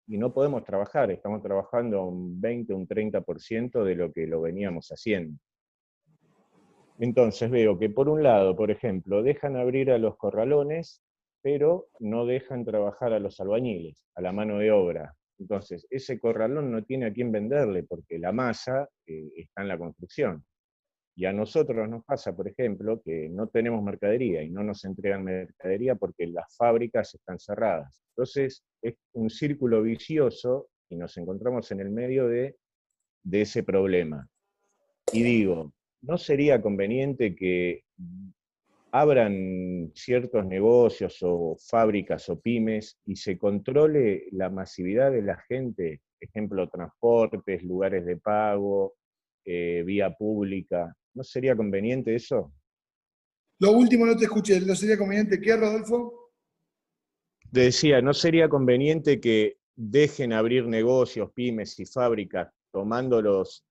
y no podemos trabajar. Estamos trabajando un 20, un 30% de lo que lo veníamos haciendo. Entonces veo que por un lado, por ejemplo, dejan abrir a los corralones, pero no dejan trabajar a los albañiles, a la mano de obra. Entonces, ese corralón no tiene a quién venderle, porque la masa está en la construcción. Y a nosotros nos pasa, por ejemplo, que no tenemos mercadería y no nos entregan mercadería porque las fábricas están cerradas. Entonces, es un círculo vicioso y nos encontramos en el medio de ese problema. Y digo, ¿no sería conveniente que abran ciertos negocios o fábricas o pymes y se controle la masividad de la gente? Ejemplo, transportes, lugares de pago, vía pública. ¿No sería conveniente eso? Lo último no te escuché, ¿no sería conveniente qué, Rodolfo? Decía, ¿no sería conveniente que dejen abrir negocios, pymes y fábricas tomando los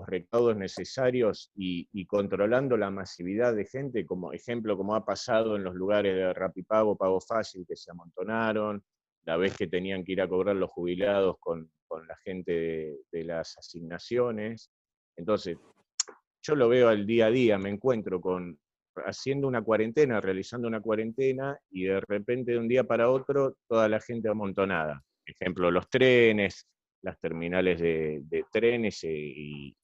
recaudos necesarios y controlando la masividad de gente, como ejemplo, como ha pasado en los lugares de Rapipago, Pago Fácil, que se amontonaron, la vez que tenían que ir a cobrar los jubilados con la gente de las asignaciones? Entonces, yo lo veo al día a día, me encuentro haciendo una cuarentena, realizando una cuarentena, y de repente de un día para otro toda la gente amontonada. Ejemplo, los trenes, las terminales de trenes y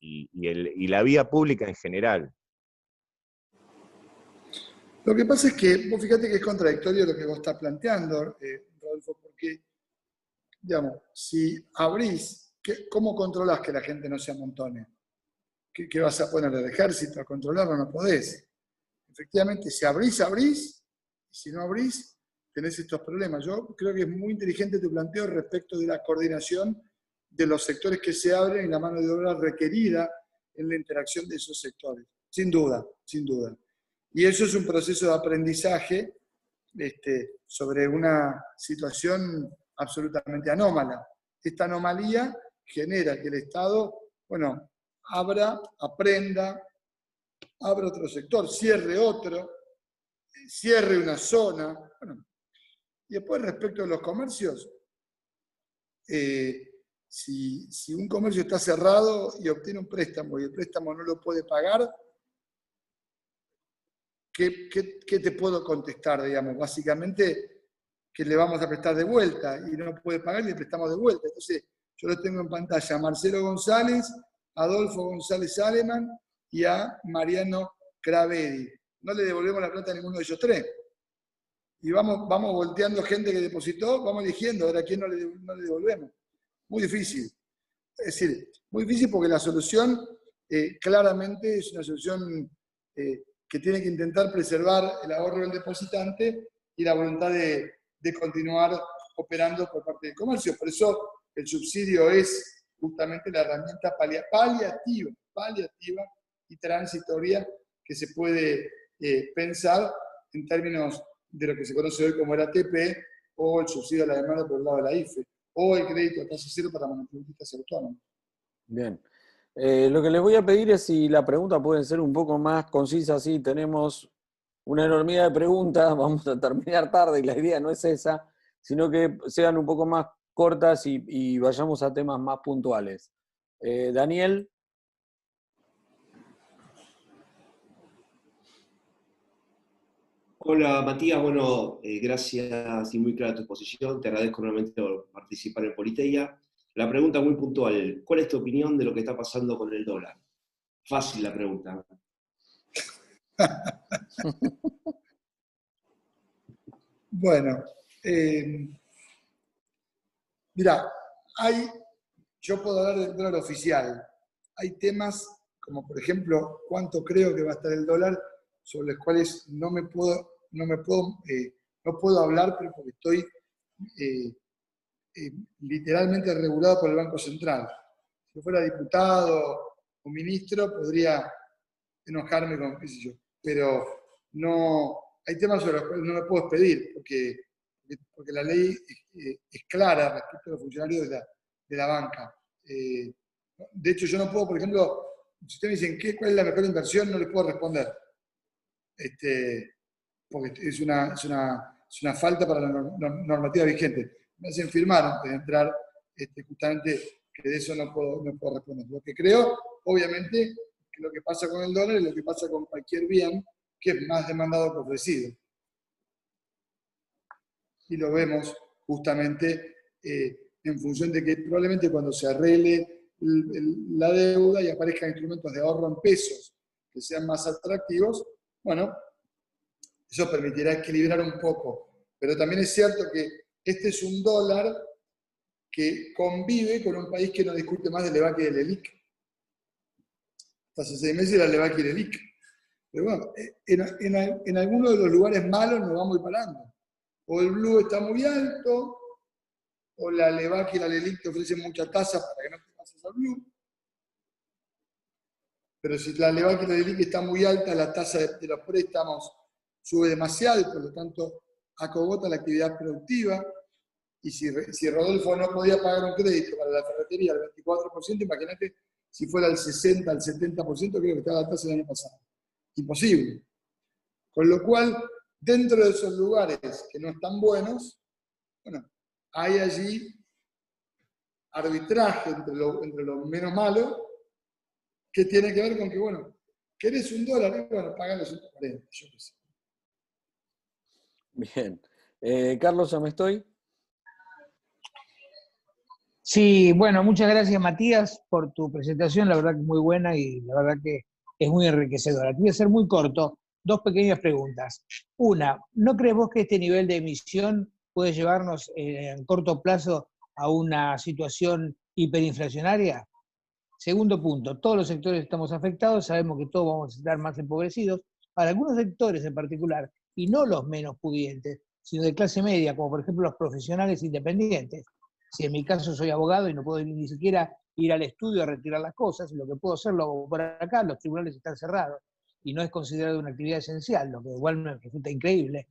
la vía pública en general. Lo que pasa es que, vos fíjate que es contradictorio lo que vos estás planteando, Rodolfo, porque, digamos, si abrís, ¿cómo controlás que la gente no se amontone? ¿Qué vas a poner al ejército a controlarlo? No podés. Efectivamente, si abrís, y si no abrís, tenés estos problemas. Yo creo que es muy inteligente tu planteo respecto de la coordinación de los sectores que se abren y la mano de obra requerida en la interacción de esos sectores. Sin duda, sin duda. Y eso es un proceso de aprendizaje sobre una situación absolutamente anómala. Esta anomalía genera que el Estado, bueno, abra, aprenda, abra otro sector, cierre otro, cierre una zona. Bueno, y después respecto a los comercios, si un comercio está cerrado y obtiene un préstamo y el préstamo no lo puede pagar, ¿qué te puedo contestar, digamos? Básicamente que le vamos a prestar de vuelta y no puede pagar y le prestamos de vuelta. Entonces, yo lo tengo en pantalla a Marcelo González, Adolfo González Aleman y a Mariano Cravedi. No le devolvemos la plata a ninguno de ellos tres. Y vamos volteando gente que depositó, vamos eligiendo ahora a quién no le devolvemos. Muy difícil. Es decir, muy difícil porque la solución claramente es una solución que tiene que intentar preservar el ahorro del depositante y la voluntad de continuar operando por parte del comercio. Por eso el subsidio es justamente la herramienta paliativa y transitoria que se puede pensar en términos de lo que se conoce hoy como el ATP o el subsidio a la demanda por el lado de la IFE o el crédito a tasa cero para monotributistas autónomos. Bien. Lo que les voy a pedir es si la pregunta puede ser un poco más concisa, sí, tenemos una enormidad de preguntas, vamos a terminar tarde y la idea no es esa, sino que sean un poco más cortas y vayamos a temas más puntuales. Daniel. Hola Matías, bueno, gracias y muy clara tu exposición, te agradezco nuevamente por participar en Politeia. La pregunta muy puntual, ¿cuál es tu opinión de lo que está pasando con el dólar? Fácil la pregunta. Bueno, mirá, yo puedo hablar del dólar oficial. Hay temas como, por ejemplo, cuánto creo que va a estar el dólar, sobre los cuales no puedo hablar, pero porque estoy literalmente regulado por el Banco Central. Si yo fuera diputado o ministro, podría enojarme con qué sé yo, pero no, hay temas sobre los cuales no me puedo expedir, porque la ley es clara respecto a los funcionarios de la banca. De hecho, yo no puedo, por ejemplo, si ustedes me dicen cuál es la mejor inversión, no les puedo responder. Porque es una falta para la normativa vigente. Me hacen firmar antes de entrar, justamente que de eso no puedo responder. Lo que creo, obviamente, que lo que pasa con el dólar es lo que pasa con cualquier bien que es más demandado que ofrecido. Y lo vemos justamente en función de que probablemente cuando se arregle la deuda y aparezcan instrumentos de ahorro en pesos que sean más atractivos, bueno, eso permitirá equilibrar un poco. Pero también es cierto que este es un dólar que convive con un país que no discute más del EVAC y del ELIC. Hasta hace 6 meses era el EVAC y el ELIC. Pero bueno, en algunos de los lugares malos nos vamos parando. O el blue está muy alto, o la LEVAC y la LELIC te ofrecen mucha tasa para que no te pases al blue. Pero si la LEVAC y la LELIC está muy alta, la tasa de los préstamos sube demasiado y por lo tanto acogota la actividad productiva. Y si Rodolfo no podía pagar un crédito para la ferretería al 24%, imagínate si fuera al 60, al 70%, creo que estaba la tasa el año pasado. Imposible. Con lo cual, dentro de esos lugares que no están buenos, bueno, hay allí arbitraje entre lo menos malo, que tiene que ver con que, bueno, ¿querés un dólar? Bueno, pagan los 140, yo qué sé. Bien. Carlos, ¿ya me estoy? Sí, bueno, muchas gracias Matías por tu presentación, la verdad que es muy buena y la verdad que es muy enriquecedora. Te voy a ser muy corto, 2 pequeñas preguntas. Una, ¿no crees vos que este nivel de emisión puede llevarnos en corto plazo a una situación hiperinflacionaria? Segundo punto, todos los sectores estamos afectados, sabemos que todos vamos a estar más empobrecidos. Para algunos sectores en particular, y no los menos pudientes, sino de clase media, como por ejemplo los profesionales independientes. Si en mi caso soy abogado y no puedo ni siquiera ir al estudio a retirar las cosas, lo que puedo hacer lo hago por acá, los tribunales están cerrados y no es considerado una actividad esencial, lo que igual me resulta increíble.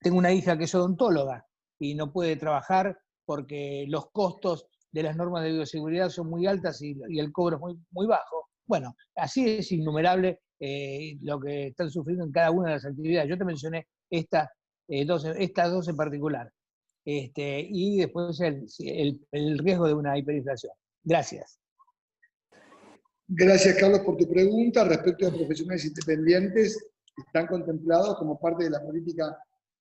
Tengo una hija que es odontóloga y no puede trabajar porque los costos de las normas de bioseguridad son muy altas y el cobro es muy bajo. Bueno, así es innumerable lo que están sufriendo en cada una de las actividades. Yo te mencioné estas dos en particular. Y después el riesgo de una hiperinflación. Gracias. Gracias, Carlos, por tu pregunta. Respecto a profesionales independientes, están contemplados como parte de la política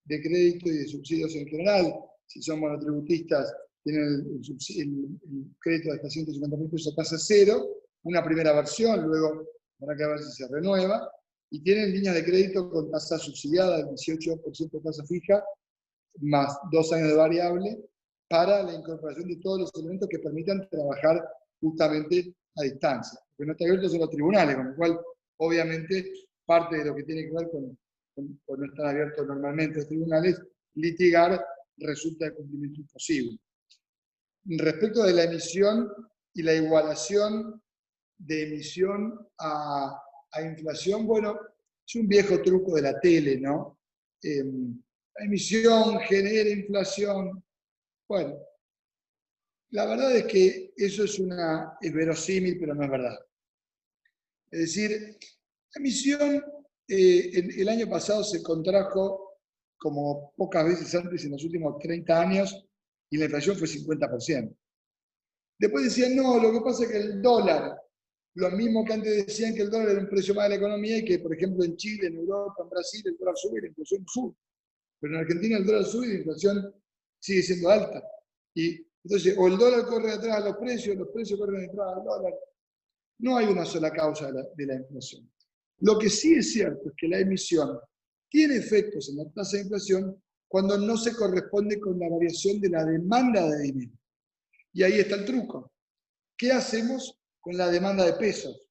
de crédito y de subsidios en general. Si son monotributistas, tienen el crédito de hasta 150.000 pesos a tasa cero, una primera versión, luego habrá que ver si se renueva, y tienen líneas de crédito con tasa subsidiada del 18% de tasa fija, más 2 años de variable, para la incorporación de todos los elementos que permitan trabajar justamente a distancia. Porque no está abierto solo a tribunales, con lo cual, obviamente, parte de lo que tiene que ver con no estar abiertos normalmente los tribunales, litigar resulta de cumplimiento imposible. Respecto de la emisión y la igualación de emisión a inflación, bueno, es un viejo truco de la tele, ¿no? La emisión genera inflación. Bueno, la verdad es que eso es verosímil, pero no es verdad. Es decir, la emisión el año pasado se contrajo como pocas veces antes en los últimos 30 años y la inflación fue 50%. Después decían, no, lo que pasa es que el dólar, lo mismo que antes decían que el dólar era un precio más de la economía y que, por ejemplo, en Chile, en Europa, en Brasil, el dólar sube y la inflación sube. Pero en Argentina el dólar sube y la inflación sigue siendo alta. Y entonces, o el dólar corre detrás a los precios corren detrás al dólar. No hay una sola causa de la inflación. Lo que sí es cierto es que la emisión tiene efectos en la tasa de inflación cuando no se corresponde con la variación de la demanda de dinero. Y ahí está el truco. ¿Qué hacemos con la demanda de pesos?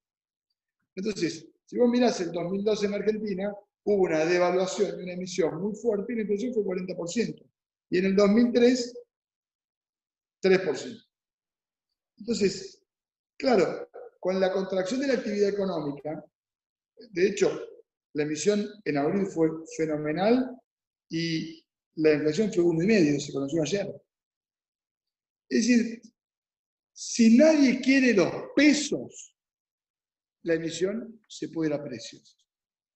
Entonces, si vos mirás el 2012 en Argentina, hubo una devaluación y una emisión muy fuerte y la inflación fue 40%. Y en el 2003, 3%. Entonces, claro, con la contracción de la actividad económica, de hecho, la emisión en abril fue fenomenal y la inflación fue 1,5%, se conoció ayer. Es decir, si nadie quiere los pesos, la emisión se puede ir a precios.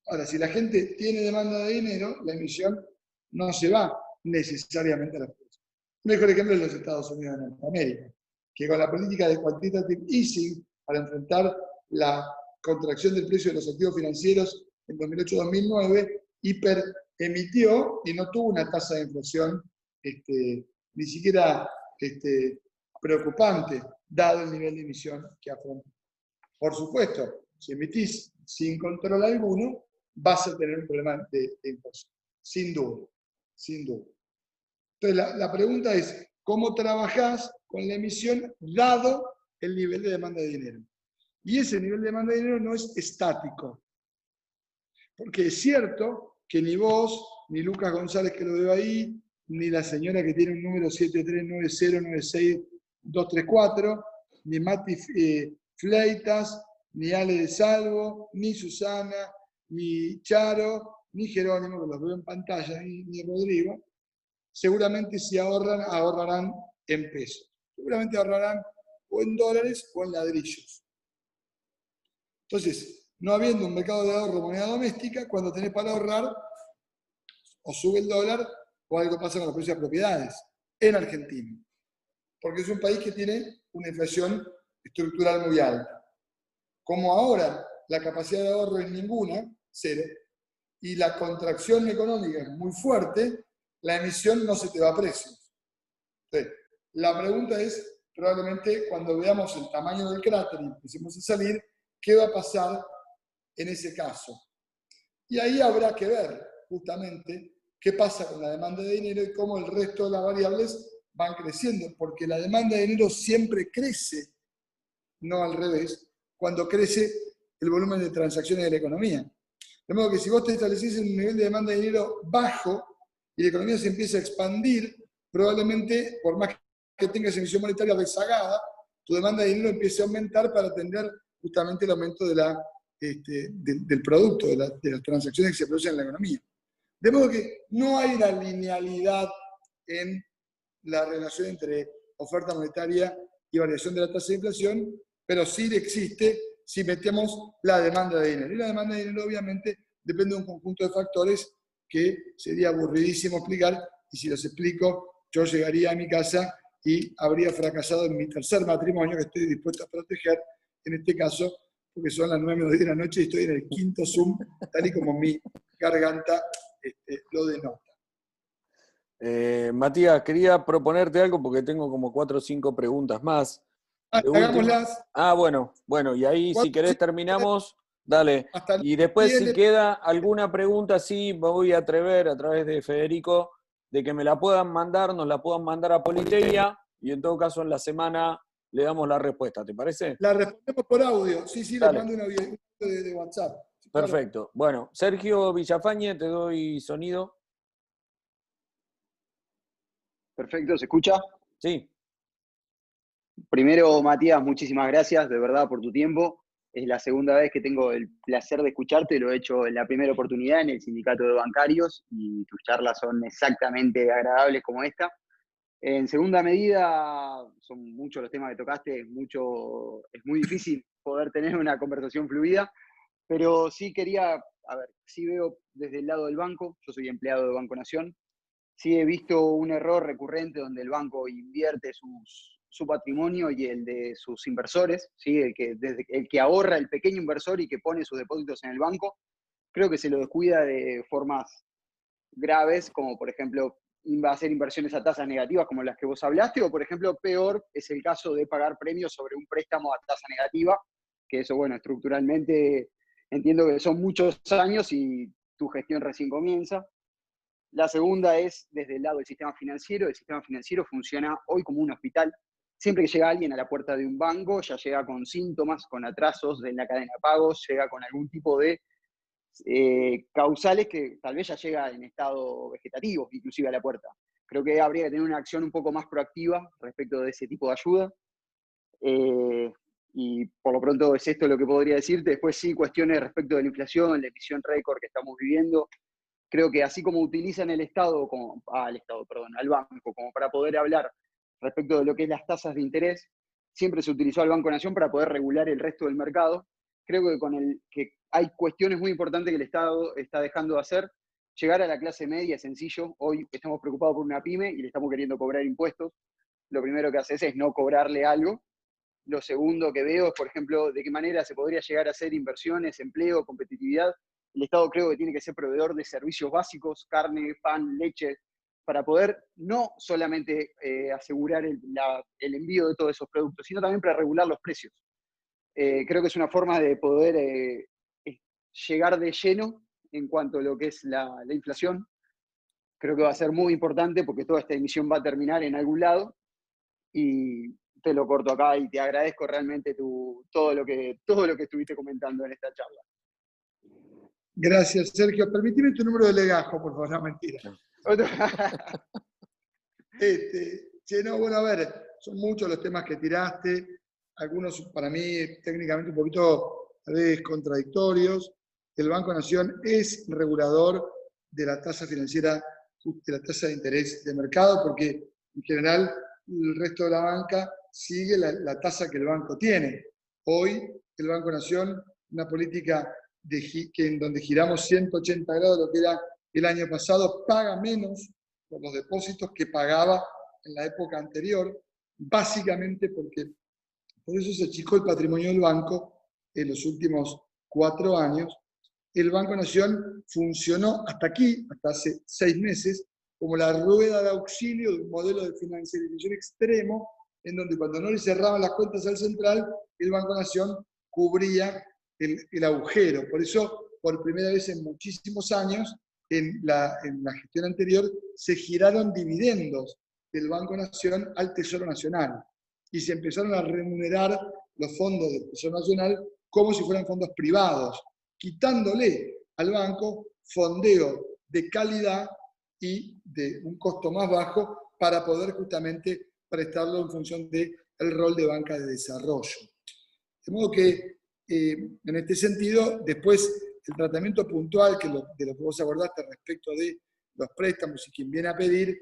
Ahora, si la gente tiene demanda de dinero, la emisión no se va necesariamente a los precios. Un mejor ejemplo es los Estados Unidos de Norteamérica, que con la política de quantitative easing para enfrentar la contracción del precio de los activos financieros en 2008-2009, hiperemitió y no tuvo una tasa de inflación ni siquiera preocupante, dado el nivel de emisión que afronta. Por supuesto, si emitís sin control alguno, vas a tener un problema de impuesto, sin duda, sin duda. Entonces, la pregunta es, ¿cómo trabajás con la emisión dado el nivel de demanda de dinero? Y ese nivel de demanda de dinero no es estático. Porque es cierto que ni vos, ni Lucas González que lo veo ahí, ni la señora que tiene un número 7390962234, ni Mati Fleitas, ni Ale de Salvo, ni Susana, ni Charo, ni Jerónimo, que los veo en pantalla, ni Rodrigo, seguramente si ahorrarán en pesos. Seguramente ahorrarán o en dólares o en ladrillos. Entonces, no habiendo un mercado de ahorro moneda doméstica, cuando tenés para ahorrar, o sube el dólar o algo pasa con los precios de propiedades en Argentina. Porque es un país que tiene una inflación estructural muy alta. Como ahora la capacidad de ahorro es ninguna, cero, y la contracción económica es muy fuerte, la emisión no se te va a precios. Entonces, la pregunta es, probablemente cuando veamos el tamaño del cráter y empecemos a salir, ¿qué va a pasar en ese caso? Y ahí habrá que ver justamente qué pasa con la demanda de dinero y cómo el resto de las variables van creciendo, porque la demanda de dinero siempre crece, no al revés, cuando crece el volumen de transacciones de la economía. De modo que si vos te establecís en un nivel de demanda de dinero bajo y la economía se empieza a expandir, probablemente, por más que tengas emisión monetaria rezagada, tu demanda de dinero empiece a aumentar para atender justamente el aumento del producto, de las transacciones que se producen en la economía. De modo que no hay una linealidad en la relación entre oferta monetaria y variación de la tasa de inflación, pero sí existe si metemos la demanda de dinero. Y la demanda de dinero obviamente depende de un conjunto de factores que sería aburridísimo explicar, y si los explico, yo llegaría a mi casa y habría fracasado en mi tercer matrimonio que estoy dispuesto a proteger, en este caso, porque son las 9:10 de la noche y estoy en el quinto Zoom, tal y como mi garganta lo denota. Matías, quería proponerte algo porque tengo como 4 o 5 preguntas más. Hagámoslas. Bueno, y ahí si querés terminamos, dale. Hasta Y después si queda alguna pregunta, sí, me voy a atrever a través de Federico, de que me la puedan mandar, nos la puedan mandar a Politeia, y en todo caso en la semana le damos la respuesta, ¿te parece? La respondemos por audio, sí, Dale. les mando un audio de WhatsApp. Sí, perfecto. Claro. Bueno, Sergio Villafañe, te doy sonido. Perfecto, ¿se escucha? Sí. Primero, Matías, muchísimas gracias de verdad por tu tiempo. Es la segunda vez que tengo el placer de escucharte, lo he hecho en la primera oportunidad en el Sindicato de Bancarios y tus charlas son exactamente agradables como esta. En segunda medida, son muchos los temas que tocaste, es muy difícil poder tener una conversación fluida, pero sí quería, sí veo desde el lado del banco, yo soy empleado de Banco Nación, sí he visto un error recurrente donde el banco invierte su patrimonio y el de sus inversores, ¿sí? el que ahorra, el pequeño inversor y que pone sus depósitos en el banco, creo que se lo descuida de formas graves, como por ejemplo hacer inversiones a tasas negativas como las que vos hablaste, o por ejemplo peor es el caso de pagar premios sobre un préstamo a tasa negativa, que eso, bueno, estructuralmente entiendo que son muchos años y tu gestión recién comienza. La segunda es desde el lado del sistema financiero. El sistema financiero funciona hoy como un hospital. Siempre que llega alguien a la puerta de un banco, ya llega con síntomas, con atrasos en la cadena de pagos, llega con algún tipo de causales que tal vez ya llega en estado vegetativo, inclusive a la puerta. Creo que habría que tener una acción un poco más proactiva respecto de ese tipo de ayuda. Y por lo pronto es esto lo que podría decirte. Después sí, cuestiones respecto de la inflación, la emisión récord que estamos viviendo. Creo que así como utilizan al banco, como para poder hablar respecto de lo que es las tasas de interés, siempre se utilizó al Banco Nación para poder regular el resto del mercado. Creo que hay cuestiones muy importantes que el Estado está dejando de hacer. Llegar a la clase media es sencillo. Hoy estamos preocupados por una pyme y le estamos queriendo cobrar impuestos. Lo primero que haces es no cobrarle algo. Lo segundo que veo es, por ejemplo, de qué manera se podría llegar a hacer inversiones, empleo, competitividad. El Estado creo que tiene que ser proveedor de servicios básicos, carne, pan, leche, para poder no solamente asegurar el envío de todos esos productos, sino también para regular los precios. Creo que es una forma de poder llegar de lleno en cuanto a lo que es la inflación. Creo que va a ser muy importante porque toda esta emisión va a terminar en algún lado, y te lo corto acá y te agradezco realmente todo lo que estuviste comentando en esta charla. Gracias, Sergio. Permíteme tu número de legajo, por favor. No, mentira. No, bueno, a ver, son muchos los temas que tiraste, algunos para mí técnicamente un poquito tal vez contradictorios. El Banco Nación es regulador de la tasa financiera, de la tasa de interés de mercado, porque en general el resto de la banca sigue la tasa que el banco tiene. Hoy el Banco Nación, una política en donde giramos 180 grados de lo que era el año pasado, paga menos por los depósitos que pagaba en la época anterior, básicamente porque por eso se achicó el patrimonio del banco en los últimos 4 años. El Banco Nación funcionó hasta aquí, hasta hace 6 meses, como la rueda de auxilio de un modelo de financiarización extremo, en donde cuando no le cerraban las cuentas al central, el Banco Nación cubría el agujero. Por eso, por primera vez en muchísimos años, en la gestión anterior, se giraron dividendos del Banco Nación al Tesoro Nacional. Y se empezaron a remunerar los fondos del Tesoro Nacional como si fueran fondos privados, quitándole al banco fondeo de calidad y de un costo más bajo para poder justamente prestarlo en función del rol de banca de desarrollo. De modo que, en este sentido, después el tratamiento puntual de lo que vos abordaste respecto de los préstamos y quien viene a pedir,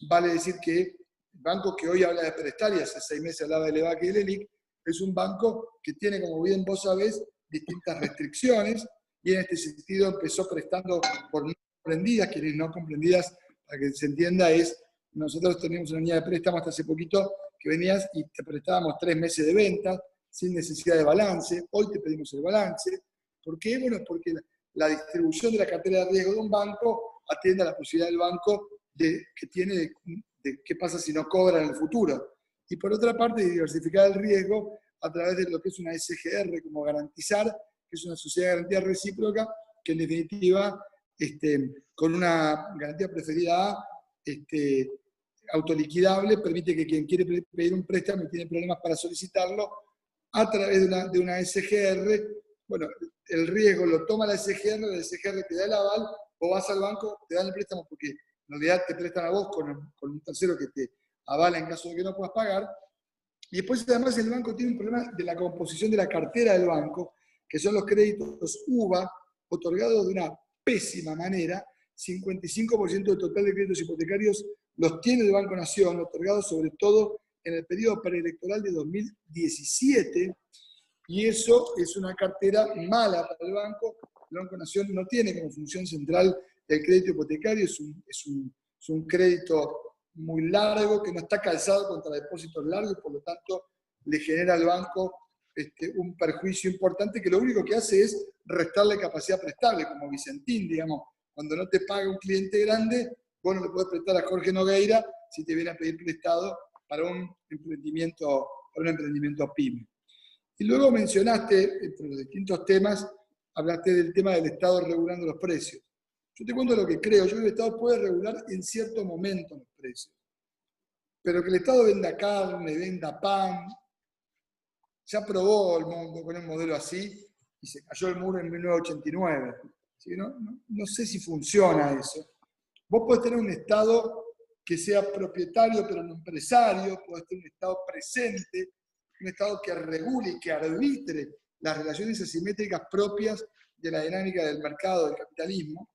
vale decir que el banco que hoy habla de prestar, y hace 6 meses hablaba del EVAC y del ELIC, es un banco que tiene, como bien vos sabés, distintas restricciones, y en este sentido empezó prestando por no comprendidas, quienes no comprendidas, para que se entienda, es, nosotros teníamos una línea de préstamo hasta hace poquito, que venías y te prestábamos 3 meses de venta, sin necesidad de balance. Hoy te pedimos el balance. ¿Por qué? Bueno, porque la distribución de la cartera de riesgo de un banco atiende a la posibilidad del banco que tiene de qué pasa si no cobra en el futuro. Y por otra parte, diversificar el riesgo a través de lo que es una SGR, como garantizar, que es una sociedad de garantía recíproca, que en definitiva, con una garantía preferida A, autoliquidable, permite que quien quiere pedir un préstamo y tiene problemas para solicitarlo, a través de una SGR, bueno, el riesgo lo toma la SGR te da el aval, o vas al banco, te dan el préstamo porque en realidad te prestan a vos con un tercero que te avala en caso de que no puedas pagar. Y después además el banco tiene un problema de la composición de la cartera del banco, que son los créditos UVA, otorgados de una pésima manera. 55% del total de créditos hipotecarios los tiene el Banco Nación, otorgados sobre todo en el periodo preelectoral de 2017, y eso es una cartera mala para el banco. El Banco Nación no tiene como función central el crédito hipotecario, es un crédito muy largo que no está calzado contra depósitos largos, y por lo tanto le genera al banco un perjuicio importante que lo único que hace es restarle capacidad prestable, como Vicentín, digamos. Cuando no te paga un cliente grande, vos no le podés prestar a Jorge Nogueira si te viene a pedir prestado para un emprendimiento pyme. Y luego mencionaste, entre los distintos temas, hablaste del tema del Estado regulando los precios. Yo te cuento lo que creo. Yo creo que el Estado puede regular en cierto momento los precios. Pero que el Estado venda carne, venda pan, ya probó el mundo con un modelo así y se cayó el muro en 1989. Así que no sé si funciona eso. Vos podés tener un Estado que sea propietario pero no empresario, podés tener un Estado presente, un Estado que regule y que arbitre las relaciones asimétricas propias de la dinámica del mercado, del capitalismo.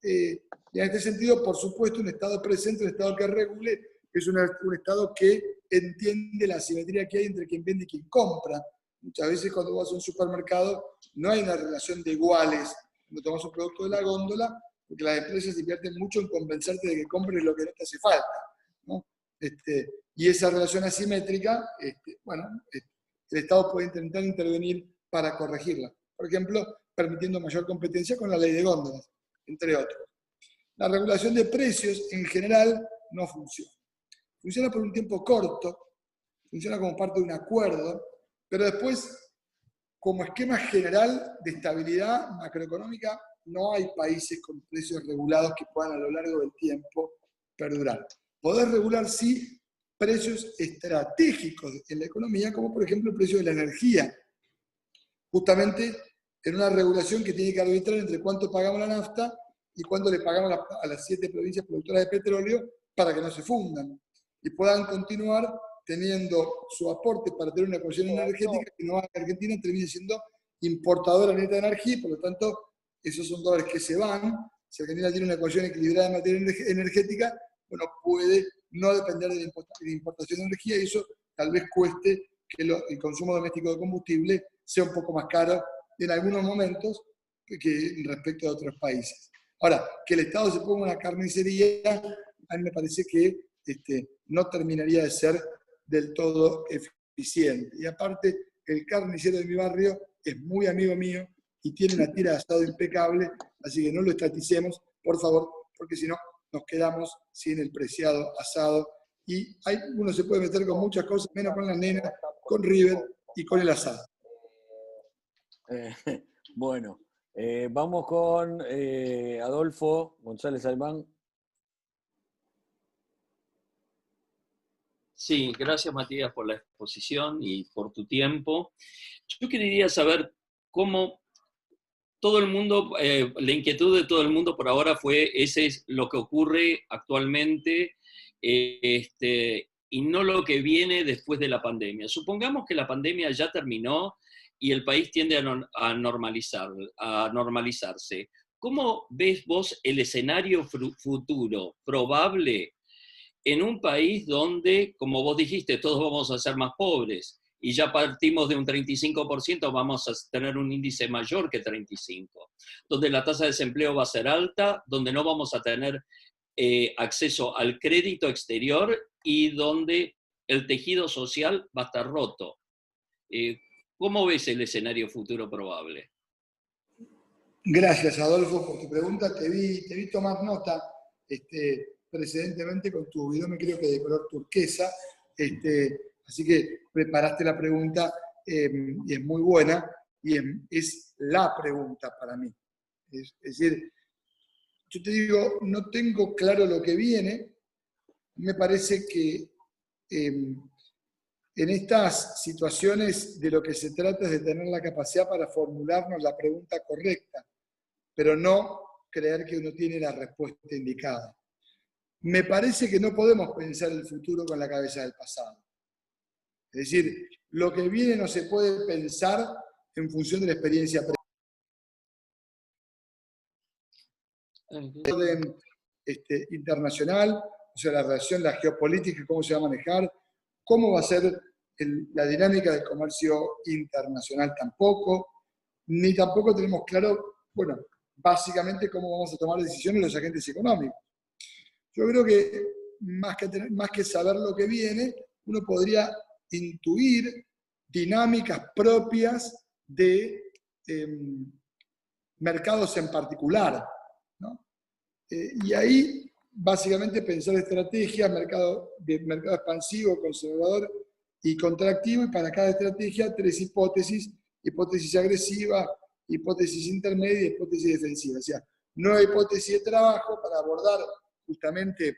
Y en este sentido, por supuesto, un Estado presente, un Estado que regule, es un Estado que entiende la asimetría que hay entre quien vende y quien compra. Muchas veces cuando vas a un supermercado no hay una relación de iguales. Cuando tomas un producto de la góndola, porque las empresas invierten mucho en convencerte de que compres lo que no te hace falta, ¿no? Y esa relación asimétrica, el Estado puede intentar intervenir para corregirla. Por ejemplo, permitiendo mayor competencia con la ley de góndolas, entre otros. La regulación de precios en general no funciona. Funciona por un tiempo corto, funciona como parte de un acuerdo, pero después, como esquema general de estabilidad macroeconómica, no hay países con precios regulados que puedan a lo largo del tiempo perdurar. Poder regular, sí, precios estratégicos en la economía, como por ejemplo el precio de la energía. Justamente en una regulación que tiene que arbitrar entre cuánto pagamos la nafta y cuánto le pagamos a las 7 provincias productoras de petróleo para que no se fundan y puedan continuar teniendo su aporte para tener una ecuación energética que no haga que Argentina termine siendo importadora neta de energía, y por lo tanto esos son dólares que se van. Si Argentina tiene una ecuación equilibrada de materia energética, bueno, puede no depender de la importación de energía, y eso tal vez cueste que el consumo doméstico de combustible sea un poco más caro en algunos momentos que respecto a otros países. Ahora, que el Estado se ponga una carnicería, a mí me parece que no terminaría de ser del todo eficiente. Y aparte, el carnicero de mi barrio es muy amigo mío y tiene una tira de asado impecable, así que no lo estaticemos, por favor, porque si no, nos quedamos sin el preciado asado. Y uno se puede meter con muchas cosas, menos con la nena, con River y con el asado. Bueno, vamos con Adolfo González Alemán. Sí, gracias Matías por la exposición y por tu tiempo. Yo quería saber cómo todo el mundo, la inquietud de todo el mundo por ahora fue, ese es lo que ocurre actualmente y no lo que viene después de la pandemia. Supongamos que la pandemia ya terminó y el país tiende a normalizarse. ¿Cómo ves vos el escenario futuro probable en un país donde, como vos dijiste, todos vamos a ser más pobres y ya partimos de un 35%, vamos a tener un índice mayor que 35%, donde la tasa de desempleo va a ser alta, donde no vamos a tener acceso al crédito exterior y donde el tejido social va a estar roto? ¿Cómo ves el escenario futuro probable? Gracias, Adolfo, por tu pregunta. Te vi tomar nota precedentemente con tu video, me creo que de color turquesa, así que preparaste la pregunta y es muy buena, y es la pregunta para mí. Es decir, yo te digo, no tengo claro lo que viene, me parece que en estas situaciones de lo que se trata es de tener la capacidad para formularnos la pregunta correcta, pero no creer que uno tiene la respuesta indicada. Me parece que no podemos pensar el futuro con la cabeza del pasado. Es decir, lo que viene no se puede pensar en función de la experiencia internacional, o sea, la relación, la geopolítica, cómo se va a manejar, cómo va a ser la dinámica del comercio internacional tampoco, ni tampoco tenemos claro, bueno, básicamente cómo vamos a tomar decisiones los agentes económicos. Yo creo que más que saber lo que viene, uno podría intuir dinámicas propias de mercados en particular, ¿no? Y ahí, básicamente, pensar estrategias, mercado expansivo, conservador y contractivo, y para cada estrategia 3 hipótesis: hipótesis agresiva, hipótesis intermedia y hipótesis defensiva. O sea, 9 hipótesis de trabajo para abordar justamente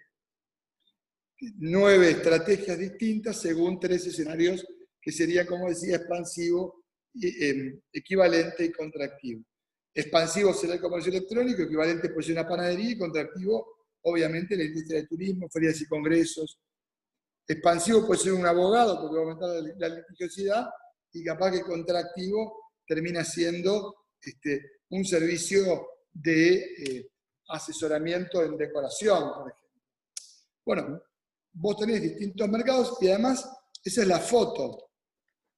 9 estrategias distintas según 3 escenarios que serían, como decía, expansivo, equivalente y contractivo. Expansivo será el comercio electrónico, equivalente puede ser una panadería, y contractivo, obviamente, la industria del turismo, ferias y congresos. Expansivo puede ser un abogado, porque va a aumentar la litigiosidad, y capaz que contractivo termina siendo un servicio de asesoramiento en decoración, por ejemplo. Bueno, vos tenés distintos mercados y además esa es la foto.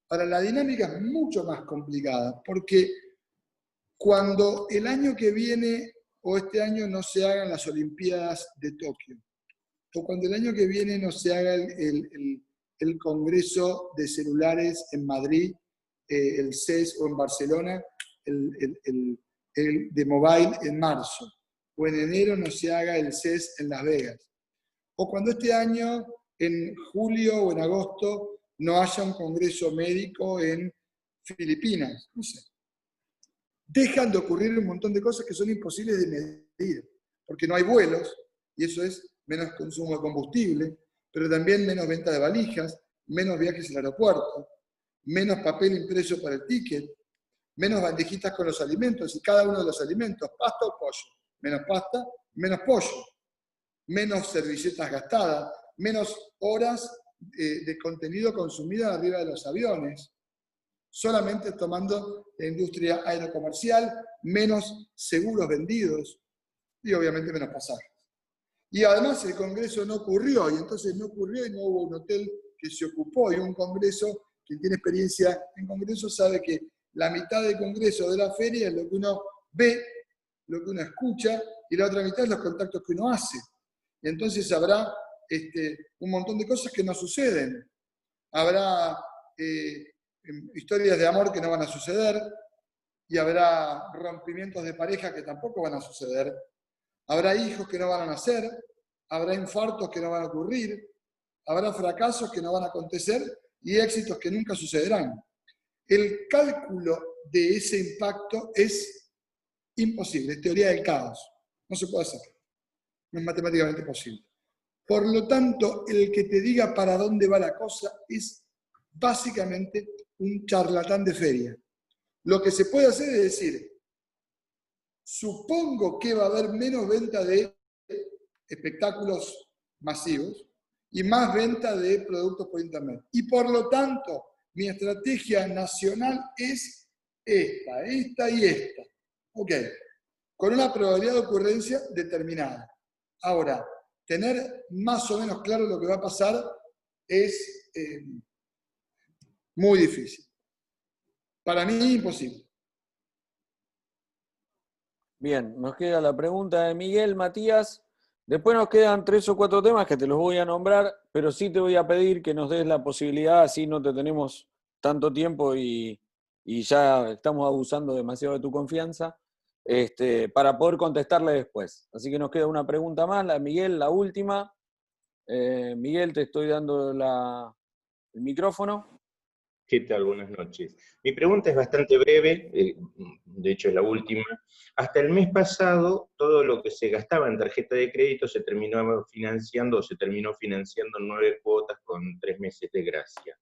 Para la dinámica es mucho más complicada, porque cuando el año que viene o este año no se hagan las Olimpiadas de Tokio, o cuando el año que viene no se haga el Congreso de Celulares en Madrid, el CES, o en Barcelona, el de Mobile en marzo, o en enero no se haga el CES en Las Vegas. O cuando este año, en julio o en agosto, no haya un congreso médico en Filipinas. No sé. Dejan de ocurrir un montón de cosas que son imposibles de medir, porque no hay vuelos, y eso es menos consumo de combustible, pero también menos venta de valijas, menos viajes al aeropuerto, menos papel impreso para el ticket, menos bandejitas con los alimentos, y cada uno de los alimentos, pasta o pollo, menos pasta, menos pollo, menos servilletas gastadas, menos horas de contenido consumida arriba de los aviones, solamente tomando la industria aerocomercial, menos seguros vendidos y obviamente menos pasajes. Y además el Congreso no ocurrió, y entonces no ocurrió y no hubo un hotel que se ocupó, y un Congreso, quien tiene experiencia en Congreso sabe que la mitad del Congreso de la feria es lo que uno ve, lo que uno escucha, y la otra mitad es los contactos que uno hace. Y entonces habrá un montón de cosas que no suceden. Habrá historias de amor que no van a suceder, y habrá rompimientos de pareja que tampoco van a suceder. Habrá hijos que no van a nacer, habrá infartos que no van a ocurrir, habrá fracasos que no van a acontecer y éxitos que nunca sucederán. El cálculo de ese impacto es imposible, es teoría del caos. No se puede hacer. No es matemáticamente posible. Por lo tanto, el que te diga para dónde va la cosa es básicamente un charlatán de feria. Lo que se puede hacer es decir, supongo que va a haber menos venta de espectáculos masivos y más venta de productos por internet. Y por lo tanto, mi estrategia nacional es esta y esta. Ok, con una probabilidad de ocurrencia determinada. Ahora, tener más o menos claro lo que va a pasar es muy difícil. Para mí, imposible. Bien, nos queda la pregunta de Miguel, Matías. Después nos quedan 3 o 4 temas que te los voy a nombrar, pero sí te voy a pedir que nos des la posibilidad, así no te tenemos tanto tiempo y ya estamos abusando demasiado de tu confianza, para poder contestarle después. Así que nos queda una pregunta más, la de Miguel, la última. Miguel, te estoy dando el micrófono. ¿Qué tal? Buenas noches. Mi pregunta es bastante breve, de hecho es la última. Hasta el mes pasado, todo lo que se gastaba en tarjeta de crédito se terminó financiando en 9 cuotas con 3 meses de gracia.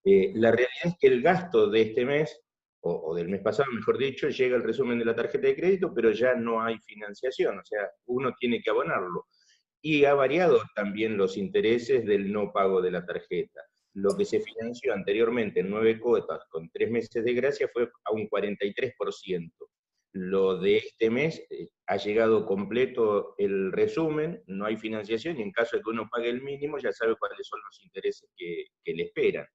La realidad es que el gasto de este mes, o del mes pasado, mejor dicho, llega el resumen de la tarjeta de crédito, pero ya no hay financiación, o sea, uno tiene que abonarlo. Y ha variado también los intereses del no pago de la tarjeta. Lo que se financió anteriormente en 9 cuotas con 3 meses de gracia fue a un 43%. Lo de este mes ha llegado completo el resumen, no hay financiación, y en caso de que uno pague el mínimo ya sabe cuáles son los intereses que le esperan.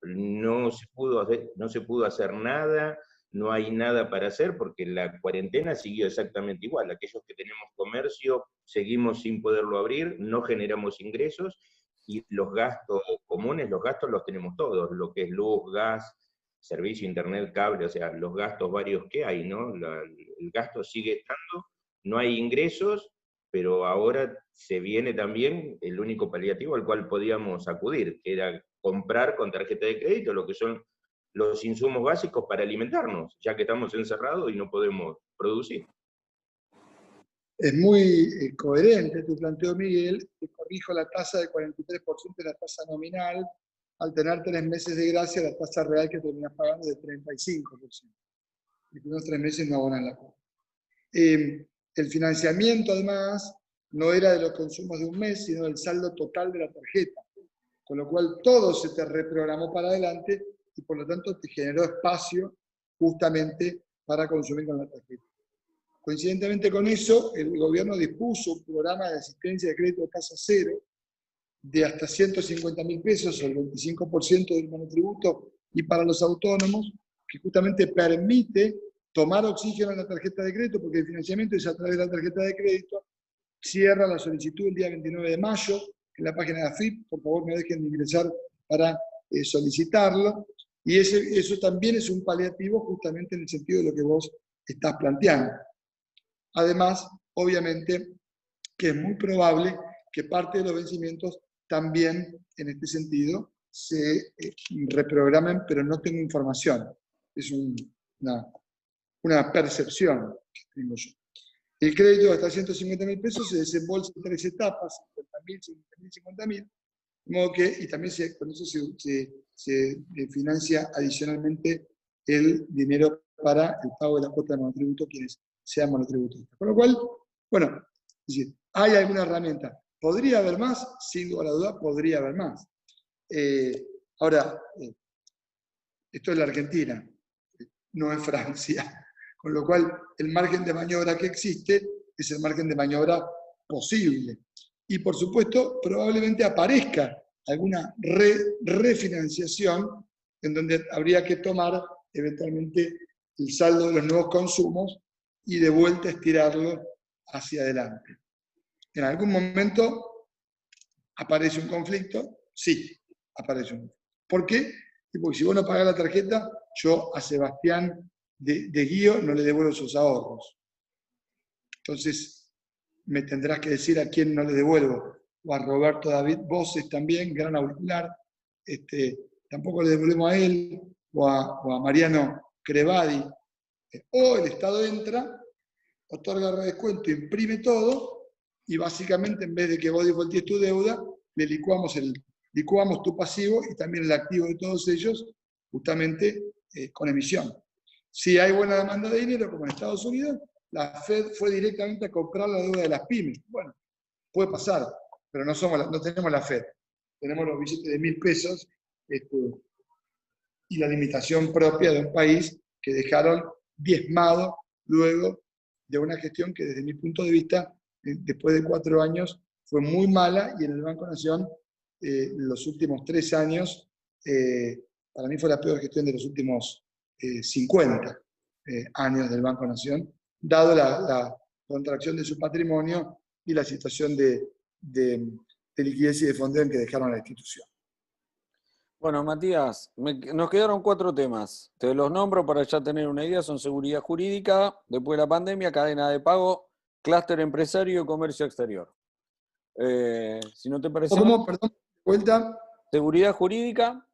No se pudo hacer nada, no hay nada para hacer porque la cuarentena siguió exactamente igual. Aquellos que tenemos comercio seguimos sin poderlo abrir, no generamos ingresos, y los gastos comunes, los gastos los tenemos todos, lo que es luz, gas, servicio, internet, cable, o sea, los gastos varios que hay, ¿no? El gasto sigue estando, no hay ingresos, pero ahora se viene también el único paliativo al cual podíamos acudir, que era comprar con tarjeta de crédito lo que son los insumos básicos para alimentarnos, ya que estamos encerrados y no podemos producir. Es muy coherente tu planteo, Miguel. Te corrijo, la tasa de 43% es la tasa nominal. Al tener 3 meses de gracia, la tasa real que terminas pagando es de 35%. Y por unos 3 meses no abonan la cuota. El financiamiento, además, no era de los consumos de un mes, sino del saldo total de la tarjeta. Con lo cual, todo se te reprogramó para adelante y, por lo tanto, te generó espacio justamente para consumir con la tarjeta. Coincidentemente con eso, el gobierno dispuso un programa de asistencia de crédito de tasa cero de hasta 150.000 pesos, o el 25% del monotributo, y para los autónomos, que justamente permite tomar oxígeno en la tarjeta de crédito, porque el financiamiento es a través de la tarjeta de crédito. Cierra la solicitud el día 29 de mayo en la página de AFIP, por favor no dejen de ingresar para solicitarlo, y eso también es un paliativo justamente en el sentido de lo que vos estás planteando. Además, obviamente que es muy probable que parte de los vencimientos también en este sentido se reprogramen, pero no tengo información. Es una percepción que tengo yo. El crédito de hasta 150.000 pesos se desembolsa en 3 etapas, 50.000, 50.000, 50.000, de modo que, y también con eso se financia adicionalmente el dinero para el pago de la cuota de monotributo quienes sean monotributistas. Con lo cual, bueno, es decir, ¿hay alguna herramienta? ¿Podría haber más? Sin lugar a duda, podría haber más. Ahora, esto es la Argentina, no es Francia. Con lo cual, el margen de maniobra que existe es el margen de maniobra posible. Y por supuesto, probablemente aparezca alguna refinanciación en donde habría que tomar eventualmente el saldo de los nuevos consumos y de vuelta estirarlo hacia adelante. ¿En algún momento aparece un conflicto? Sí, aparece un conflicto. ¿Por qué? Porque si vos no pagás la tarjeta, yo a Sebastián de Guío no le devuelvo sus ahorros. Entonces, me tendrás que decir a quién no le devuelvo. O a Roberto David Voces también, gran auricular. Tampoco le devolvemos a él, o a Mariano Crevadi. O el Estado entra, otorga redescuento, imprime todo, y básicamente en vez de que vos devolvíes tu deuda, le licuamos tu pasivo y también el activo de todos ellos, justamente con emisión. Si hay buena demanda de dinero, como en Estados Unidos, la Fed fue directamente a comprar la deuda de las pymes. Bueno, puede pasar, pero no tenemos la Fed. Tenemos los billetes de 1.000 pesos y la limitación propia de un país que dejaron diezmado luego de una gestión que desde mi punto de vista, después de 4 años, fue muy mala, y en el Banco Nación, los últimos 3 años, para mí fue la peor gestión de los últimos 50 años del Banco Nación, dado la contracción de su patrimonio y la situación de liquidez y de fondeo en que dejaron la institución. Bueno, Matías, nos quedaron 4 temas. Te los nombro para ya tener una idea. Son seguridad jurídica, después de la pandemia, cadena de pago, clúster empresario y comercio exterior. Si no te parece... ¿Cómo? Perdón, vuelta. Seguridad jurídica,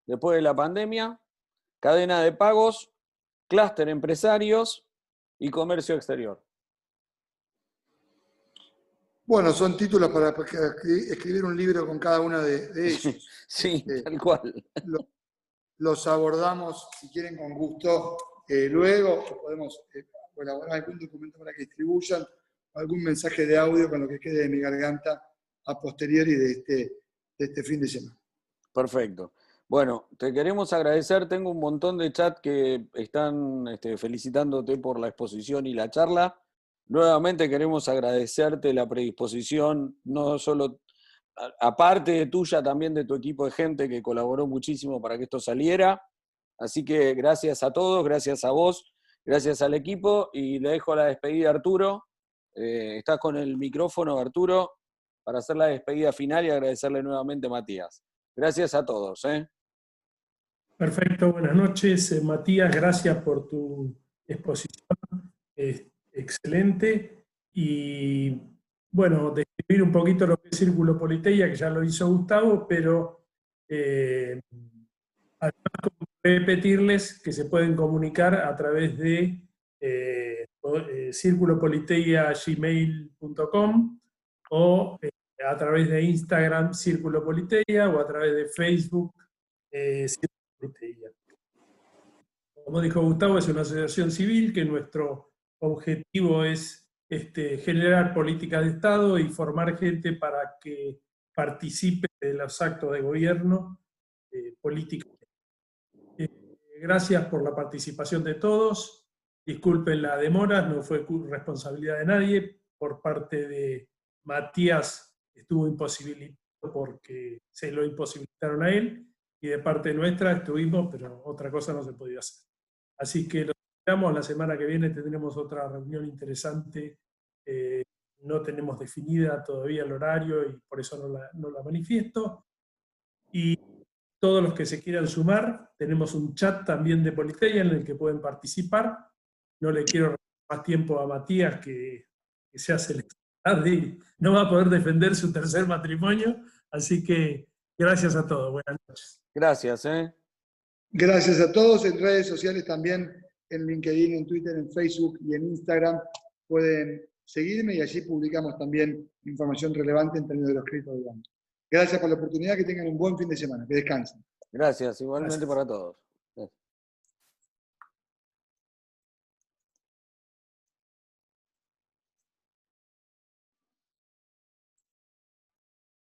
después de la pandemia, cadena de pagos, clúster empresarios y comercio exterior. Bueno, son títulos para escribir un libro con cada uno de ellos. Sí, tal cual. Los abordamos, si quieren, con gusto luego, o podemos elaborar algún documento para que distribuyan, algún mensaje de audio con lo que quede de mi garganta a posteriori de este fin de semana. Perfecto. Bueno, te queremos agradecer. Tengo un montón de chat que están felicitándote por la exposición y la charla. Nuevamente queremos agradecerte la predisposición, no solo, aparte de tuya, también de tu equipo de gente que colaboró muchísimo para que esto saliera. Así que gracias a todos, gracias a vos, gracias al equipo, y le dejo la despedida a Arturo. Estás con el micrófono, Arturo, para hacer la despedida final y agradecerle nuevamente a Matías. Gracias a todos. Perfecto, buenas noches. Matías, gracias por tu exposición. Excelente. Y bueno, describir un poquito lo que es Círculo Politeia, que ya lo hizo Gustavo, pero además repetirles que se pueden comunicar a través de circulopoliteia@gmail.com o a través de Instagram Círculo Politeia o a través de Facebook Círculo Politeia. Como dijo Gustavo, es una asociación civil que nuestro objetivo es generar políticas de Estado y formar gente para que participe de los actos de gobierno políticos. Gracias por la participación de todos. Disculpen la demora, no fue responsabilidad de nadie. Por parte de Matías estuvo imposibilitado porque se lo imposibilitaron a él, y de parte nuestra estuvimos, pero otra cosa no se podía hacer. Así que los esperamos. La semana que viene tendremos otra reunión interesante. No tenemos definida todavía el horario y por eso no la manifiesto. Y todos los que se quieran sumar, tenemos un chat también de Politeia en el que pueden participar. No le quiero dar más tiempo a Matías, que que se hace tarde, no va a poder defender su tercer matrimonio, así que gracias a todos, buenas noches. Gracias. Gracias a todos, en redes sociales también, en LinkedIn, en Twitter, en Facebook y en Instagram pueden seguirme y allí publicamos también información relevante en términos de los créditos del banco. Gracias por la oportunidad, que tengan un buen fin de semana, que descansen. Gracias, igualmente Gracias. para todos.